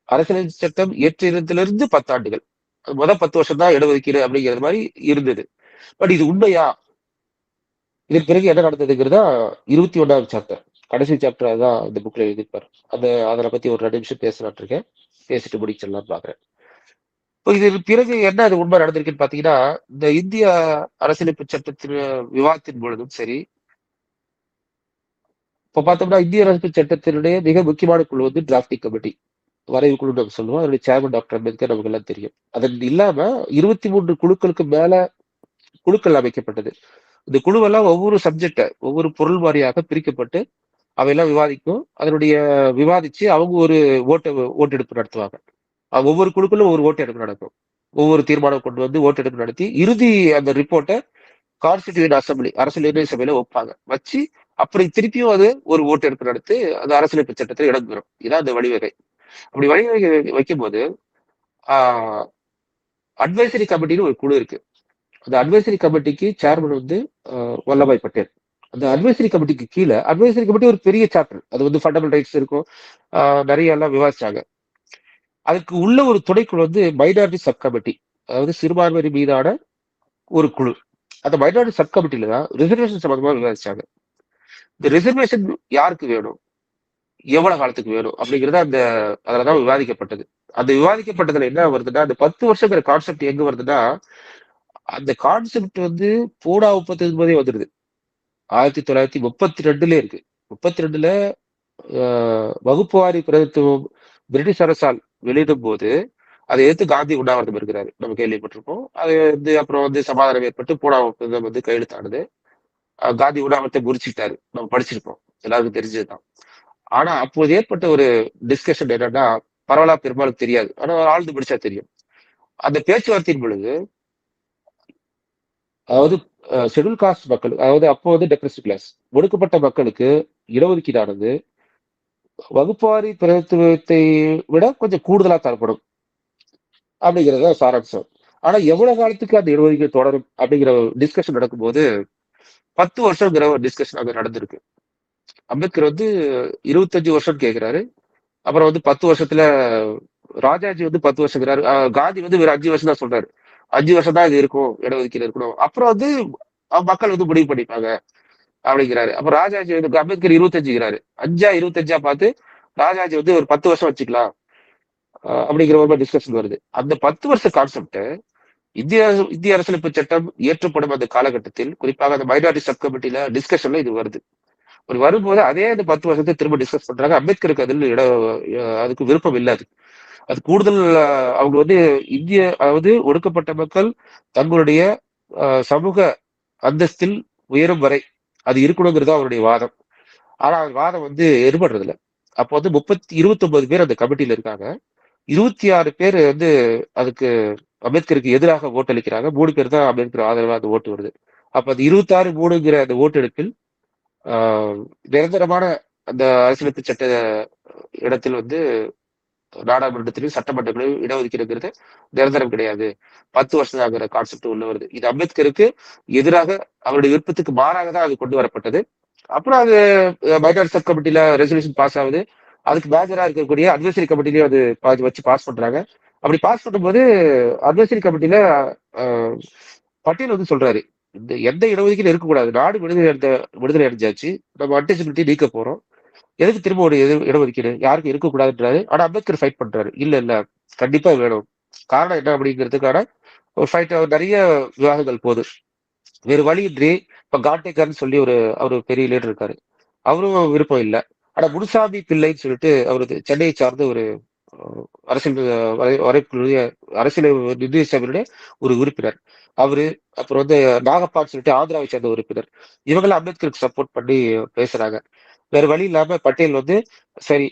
அரசியலமைப்பு சட்டம் இயற்றியதிலிருந்து 10 ஆண்டுகள். முதல் 10 வருஷம் தான் இடஒதுக்கீடு அப்படிங்கிறது மாதிரி இருந்தது. பட் இது உண்மையா? இதற்கு பிறகு என்ன நடந்ததுங்கிறதா 21வது சாப்டர், கடைசி சாப்டர். அதான் இந்த புக்ல எழுதியிருப்பார். அதை பத்தி ஒரு 2 நிமிஷம் பேசலான் இருக்கேன். பேசிட்டு முடிச்சிடலாம்னு பாக்குறேன். இப்போ இதற்கு பிறகு என்ன அது உண்மை நடந்திருக்குன்னு பாத்தீங்கன்னா, இந்த இந்திய அரசியலமைப்பு சட்டத்தின் விவாதத்தின் பொழுதும் சரி, இப்ப பார்த்தோம்னா இந்திய அரசியல் சட்டத்தினுடைய மிக முக்கியமான குழு டிராப்டிங் கமிட்டி, வரைவு குழு நம்ம சொல்லுவோம். அதனுடைய சேர்மன் டாக்டர் அம்பேத்கர் நமக்கு எல்லாம் தெரியும். அதன் இல்லாம 23 குழுக்களுக்கு மேல குழுக்கள் அமைக்கப்பட்டது. இந்த குழுவெல்லாம் ஒவ்வொரு சப்ஜெக்ட, ஒவ்வொரு பொருள் வாரியாக பிரிக்கப்பட்டு அவையெல்லாம் விவாதிக்கும். அதனுடைய விவாதிச்சு அவங்க ஒரு ஓட்டெடுப்பு நடத்துவாங்க. ஒவ்வொரு குழுக்களும் ஒரு ஓட்டெடுப்பு நடக்கும். ஒவ்வொரு தீர்மானம் கொண்டு ஓட்டெடுப்பு நடத்தி இறுதி அந்த ரிப்போர்ட்டை கான்ஸ்டிடியூட் அசம்பிளி, அரசியல் நிர்ணய சபையில வைப்பாங்க. வச்சு அப்படி திருப்பியும் அது ஒரு ஓட்டெடுப்பு நடத்தி அந்த அரசியலமைப்பு சட்டத்தில் இடம் பெறும். இதான் அந்த வழிவகை. அப்படி வழிவகை வைக்கும்போது அட்வைசரி கமிட்டின்னு ஒரு குழு இருக்கு. அந்த அட்வைசரி கமிட்டிக்கு சேர்மன் வல்லபாய் பட்டேல். அந்த அட்வைசரி கமிட்டிக்கு கீழே, அட்வைசரி கமிட்டி ஒரு பெரிய சாப்டர். அது ஃபண்டமெண்டல் ரைட்ஸ் இருக்கும், நிறைய எல்லாம் விவாதிச்சாங்க. அதுக்கு உள்ள ஒரு துணைக்குழு மைனாரிட்டி சப் கமிட்டி, அதாவது சிறுபான்மையினர் மீதான ஒரு குழு. அந்த மைனாரிட்டி சப் கமிட்டியில தான் ரிசர்வேஷன் சம்பந்தமா விவாதிச்சாங்க. இந்த ரிசர்வேஷன் யாருக்கு வேணும், எவ்வளவு காலத்துக்கு வேணும் அப்படிங்கிறது அதுலதான் விவாதிக்கப்பட்டது. அந்த விவாதிக்கப்பட்டதுல என்ன வருதுன்னா, அந்த 10 வருஷங்கிற கான்செப்ட் எங்க வருதுன்னா, அந்த கான்செப்ட் வந்து பூடா 39 வந்துடுது. 1932 இருக்கு. 32ல வகுப்புவாரி பிரதித்துவம் பிரிட்டிஷ் அரசால் வெளியிடும் போது அதை எதிர்த்து காந்தி உண்ணாவிரதம் இருக்கிறாரு. நம்ம கேள்விப்பட்டிருப்போம். அது வந்து அப்புறம் வந்து சமாதானம் ஏற்பட்டு பூடா ஒப்பந்தம் வந்து கையெழுத்தானது. காந்தி உண்ணாவிரத்தை முறிச்சுட்டாரு. நம்ம படிச்சிருப்போம். எல்லாருக்கும் தெரிஞ்சதுதான். ஆனா அப்போது ஏற்பட்ட ஒரு டிஸ்கஷன் என்னன்னா, பரவலா பெரும்பாலும் தெரியாது. ஆனா ஆழ்ந்து படிச்சா தெரியும். அந்த பேச்சுவார்த்தையின் பொழுது, அதாவது ஷெட்யூல் காஸ்ட் மக்கள், அதாவது அப்போ வந்து டெப்ரெஸ்ட் கிளாஸ், ஒடுக்கப்பட்ட மக்களுக்கு இடஒதுக்கீடானது வகுப்புவாரி பிரதித்துவத்தை விட கொஞ்சம் கூடுதலா தரப்படும் அப்படிங்கிறது தான் சாராம்சம். ஆனா எவ்வளவு காலத்துக்கு அந்த இடஒதுக்கீடு தொடரும் அப்படிங்கிற டிஸ்கஷன் நடக்கும்போது 10 வருஷங்கிற ஒரு டிஸ்கஷன் அங்க நடந்திருக்கு. அம்பேத்கர் வந்து 25 வருஷம் கேட்கிறாரு. அப்புறம் வந்து 10 வருஷத்துல ராஜாஜி வந்து 10 வருஷங்கிறாரு. காந்தி வந்து வெறும் 5 வருஷம் தான் சொல்றாரு. 5 வருஷம் தான் இது இருக்கும், இடஒதுக்கீடு இருக்கணும். அப்புறம் வந்து மக்கள் வந்து முடிவு பண்ணிப்பாங்க அப்படிங்கிறாரு. அப்ப ராஜாஜி வந்து அம்பேத்கர் 25ங்கிறாரு. 5 25 பார்த்து ராஜாஜி வந்து ஒரு 10 வருஷம் வச்சுக்கலாம் அப்படிங்கிற ஒரு டிஸ்கஷன் வருது. அந்த 10 வருஷ கான்செப்ட் இந்திய இந்திய அரசியலமைப்பு சட்டம் ஏற்றப்படும் அந்த காலகட்டத்தில், குறிப்பாக அந்த மைனாரிட்டி சப் கமிட்டில டிஸ்கஷன்ல இது வருது. ஒரு வரும்போது அதே அந்த 10 வருஷத்தை திரும்ப டிஸ்கஸ் பண்றாங்க. அம்பேத்கருக்கு அதில் அதுக்கு விருப்பம் இல்லை. அது கூடுதல் அவங்க வந்து அதாவது ஒடுக்கப்பட்ட மக்கள் தங்களுடைய சமூக அந்தஸ்தில் உயரும் வரை அது இருக்கணுங்கிறது அவருடைய வாதம். ஆனா அந்த வாதம் வந்து எடுபடுறது இல்லை. அப்போ வந்து 29 பேர் அந்த கமிட்டியில இருக்காங்க. 26 பேர் வந்து அதுக்கு அம்பேத்கருக்கு எதிராக ஓட்டளிக்கிறாங்க. 3 பேர் தான் அம்பேத்கர் ஆதரவா அந்த ஓட்டு வருது. அப்ப அந்த 26-3ங்கிற அந்த ஓட்டெடுப்பில் நிரந்தரமான அந்த அரசியலமைப்பு சட்ட இடத்தில் வந்து நாடாளுமன்றத்திலும் சட்டமன்றங்களிலும் இடஒதுக்கீடுங்கிறது நிரந்தரம் கிடையாது. 10 வருஷம் ஆகிற கான்செப்ட் உள்ள வருது. இது அம்பேத்கருக்கு எதிராக அவருடைய விருப்பத்துக்கு மாறாக தான் அது கொண்டு வரப்பட்டது. அப்புறம் அது மைனாரிட்டி சப் கமிட்டில ரெசல்யூஷன் பாஸ் ஆகுது. அதுக்கு மேஜரா இருக்கக்கூடிய அட்வைசரி கமிட்டிலையும் அது வச்சு பாஸ் பண்றாங்க. அப்படி பாஸ் பண்ணும்போது அட்வைசரி கமிட்டில பட்டேல் வந்து சொல்றாரு, இந்த எந்த இடஒதுக்கீடு இருக்கக்கூடாது. நாடு விடுதலை அடைஞ்சாச்சு, நம்ம அன்டச்சபிலிட்டி நீக்க போறோம். எதுக்கு திரும்ப ஒரு இடஒதுக்கீடு யாருக்கும் இருக்கக்கூடாதுன்றாரு. ஆனா அம்பேத்கர் ஃபைட் பண்றாரு. இல்ல கண்டிப்பா வேணும். காரணம் என்ன அப்படிங்கிறதுக்கான ஒரு ஃபைட், நிறைய விவாதங்கள் போகுது. வேறு வழியின்றி இப்ப காட்டேக்கர்னு சொல்லி அவர் பெரிய லீடர் இருக்காரு. அவரும் விருப்பம் இல்லை. ஆனா முனுசாமி பிள்ளைன்னு சொல்லிட்டு அவரு சென்னையை சார்ந்த ஒரு அரசியல் வரைக்குரிய அரசியல் நிர்ணய சபையுடைய ஒரு உறுப்பினர் அவரு. அப்புறம் வந்து நாகப்பான்னு சொல்லிட்டு ஆந்திராவை சேர்ந்த உறுப்பினர். இவங்கெல்லாம் அம்பேத்கருக்கு சப்போர்ட் பண்ணி பேசுறாங்க. வேற வழி இல்லாம பட்டேல் வந்து சரி,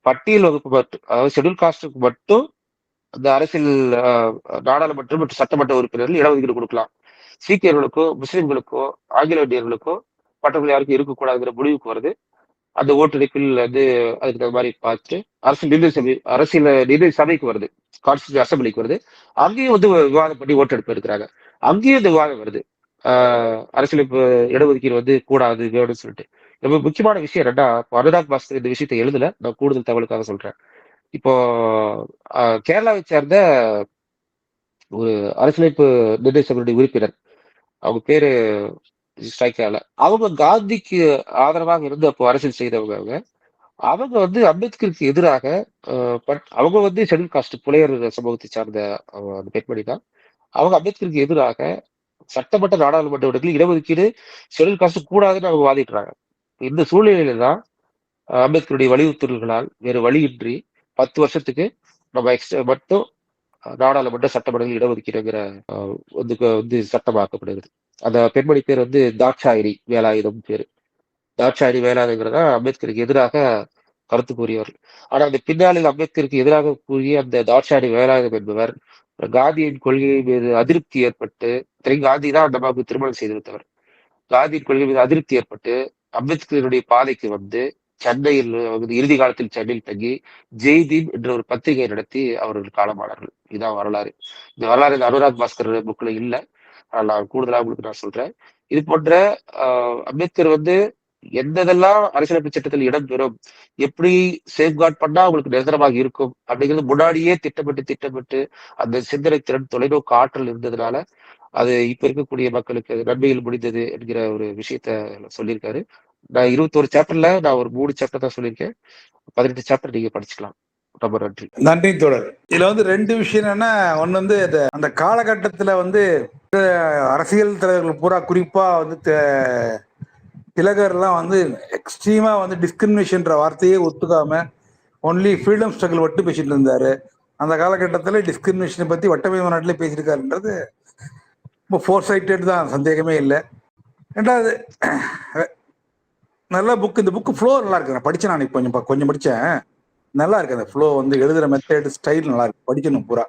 பட்டியல் வகுப்பு மட்டும், அதாவது ஷெட்யூல் காஸ்டுக்கு மட்டும் அந்த அரசியல் நாடாளுமன்றம் மற்றும் சட்டமன்ற உறுப்பினர்கள் இடஒதுக்கீடு கொடுக்கலாம். சீக்கியர்களுக்கோ முஸ்லிம்களுக்கோ ஆங்கில இந்தியர்களுக்கோ மற்றவர்கள் யாருக்கும் இருக்கக்கூடாதுங்கிற முடிவுக்கு வருது. அந்த ஓட்டெடுப்பில் வந்து அதுக்கு தகுந்த மாதிரி பார்த்து அரசியல் நிர்ணய சபைக்கு வருது, கான்ஸ்டியூஷன் அசம்பிளிக்கு வருது. அங்கேயும் வந்து விவாதம் பண்ணி ஓட்டெடுப்பு எடுக்கிறாங்க. அங்கேயும் இந்த விவாதம் வருது. அரசியலமைப்பு இடஒதுக்கீடு வந்து கூடாது வேணும்னு சொல்லிட்டு. ரொம்ப முக்கியமான விஷயம் என்னன்னா, அனுராக் பாஸ்கர் இந்த விஷயத்தை எழுதல, நான் கூடுதல் தகவலுக்காக சொல்றேன். இப்போ கேரளாவை சேர்ந்த ஒரு அரசியலமைப்பு நிர்ணய சபையுடைய உறுப்பினர், அவங்க பேரு ஸ்ட்ரைக் ஆகல. அவங்க காந்திக்கு ஆதரவாக இருந்து அப்போ அரசியல் செய்தவங்க. அவங்க வந்து அம்பேத்கருக்கு எதிராக அவங்க வந்து ஷெட்யூல் காஸ்ட் புலையர் சமூகத்தை சார்ந்த அந்த பெண்மணி தான். அவங்க அம்பேத்கருக்கு எதிராக சட்டமன்ற நாடாளுமன்ற இடத்தில் இடஒதுக்கீடு ஷெட்யூல் காஸ்ட் கூடாதுன்னு அவங்க வாதிடுறாங்க. இந்த சூழ்நிலையில தான் அம்பேத்கருடைய வலியுறுத்தல்களால் வேறு வழியின்றி 10 வருஷத்துக்கு நம்ம எக்ஸ்ட்ரா மட்டும் நாடாளுமன்ற சட்டமன்றத்தில் இடஒதுக்கீடுங்கிற வந்து சட்டமாக்கப்படுகிறது. அந்த பெண்மணி பேர் வந்து தாட்சாயினி வேலாயுதம் பேரு. தாட்சாயினி வேளாண்ங்கிறதா அம்பேத்கருக்கு எதிராக கருத்து கூறியவர்கள். ஆனா அந்த பின்னாளில் அம்பேத்கருக்கு எதிராக கூறிய அந்த தாட்சாயினி வேலாயுதம் என்பவர் காந்தியின் கொள்கை மீது அதிருப்தி ஏற்பட்டு, காந்தி தான் அந்த மாதிரி திருமணம் செய்து வைத்தவர். காந்தியின் கொள்கை மீது அதிருப்தி ஏற்பட்டு அம்பேத்கருடைய பாதைக்கு வந்து சென்னையில் இறுதி காலத்தில் சென்னையில் தங்கி ஜெய்தீப் என்ற ஒரு பத்திரிகை நடத்தி அவர்கள் காலமானார்கள். இதுதான் வரலாறு. இந்த வரலாறு இந்த அனுராக் பாஸ்கர் புக்ல இல்ல. நான் கூடுதலா உங்களுக்கு நான் சொல்றேன். இது போன்ற அம்பேத்கர் வந்து எந்தெல்லாம் அரசியலமைப்பு சட்டத்தில் இடம்பெறும், எப்படி சேஃப்கார்ட் பண்ணா அவங்களுக்கு நிரந்தரமாக இருக்கும் அப்படிங்கிறது முன்னாடியே திட்டமிட்டு அந்த சிந்தனை திறன், தொலைநோக்கு ஆற்றல் இருந்ததுனால அது இப்ப இருக்கக்கூடிய மக்களுக்கு நன்மையில் முடிந்தது என்கிற ஒரு விஷயத்த சொல்லியிருக்காரு. நான் 21 சாப்டர்ல நான் ஒரு 3 சாப்டர் தான் சொல்லியிருக்கேன். 18 சாப்டர் நீங்க படிச்சுக்கலாம். ரொம்ப நன்றி. நன்றி தோழர். இதுல வந்து 2 விஷயம் என்னன்னா, ஒண்ணு வந்து அந்த காலகட்டத்துல வந்து அரசியல் தலைவர்கள் பூரா குறிப்பா வந்து திலகர்லாம் வந்து எக்ஸ்ட்ரீமா வந்து டிஸ்கிரிமினேஷன்ற வார்த்தையே ஒத்துக்காம ஒன்லி ஃப்ரீடம் ஸ்ட்ரகிள் மட்டும் பேசிட்டு இருந்தாரு. அந்த காலகட்டத்தில் டிஸ்கிரிமினேஷனை பத்தி வட்டமை மாநாட்டிலே பேசியிருக்காருன்றது ரொம்ப ஃபோர் சைட்டட் தான், சந்தேகமே இல்லை. ரெண்டாவது நல்ல புக். இந்த புக்கு ஃப்ளோ நல்லா இருக்கு. நான் படிச்சேன், நான் கொஞ்சம் படித்தேன். நல்லா இருக்கு அந்த ஃப்ளோ வந்து எழுதுகிற மெத்தட் ஸ்டைல் நல்லா இருக்கு, படிக்கணும் பூரா.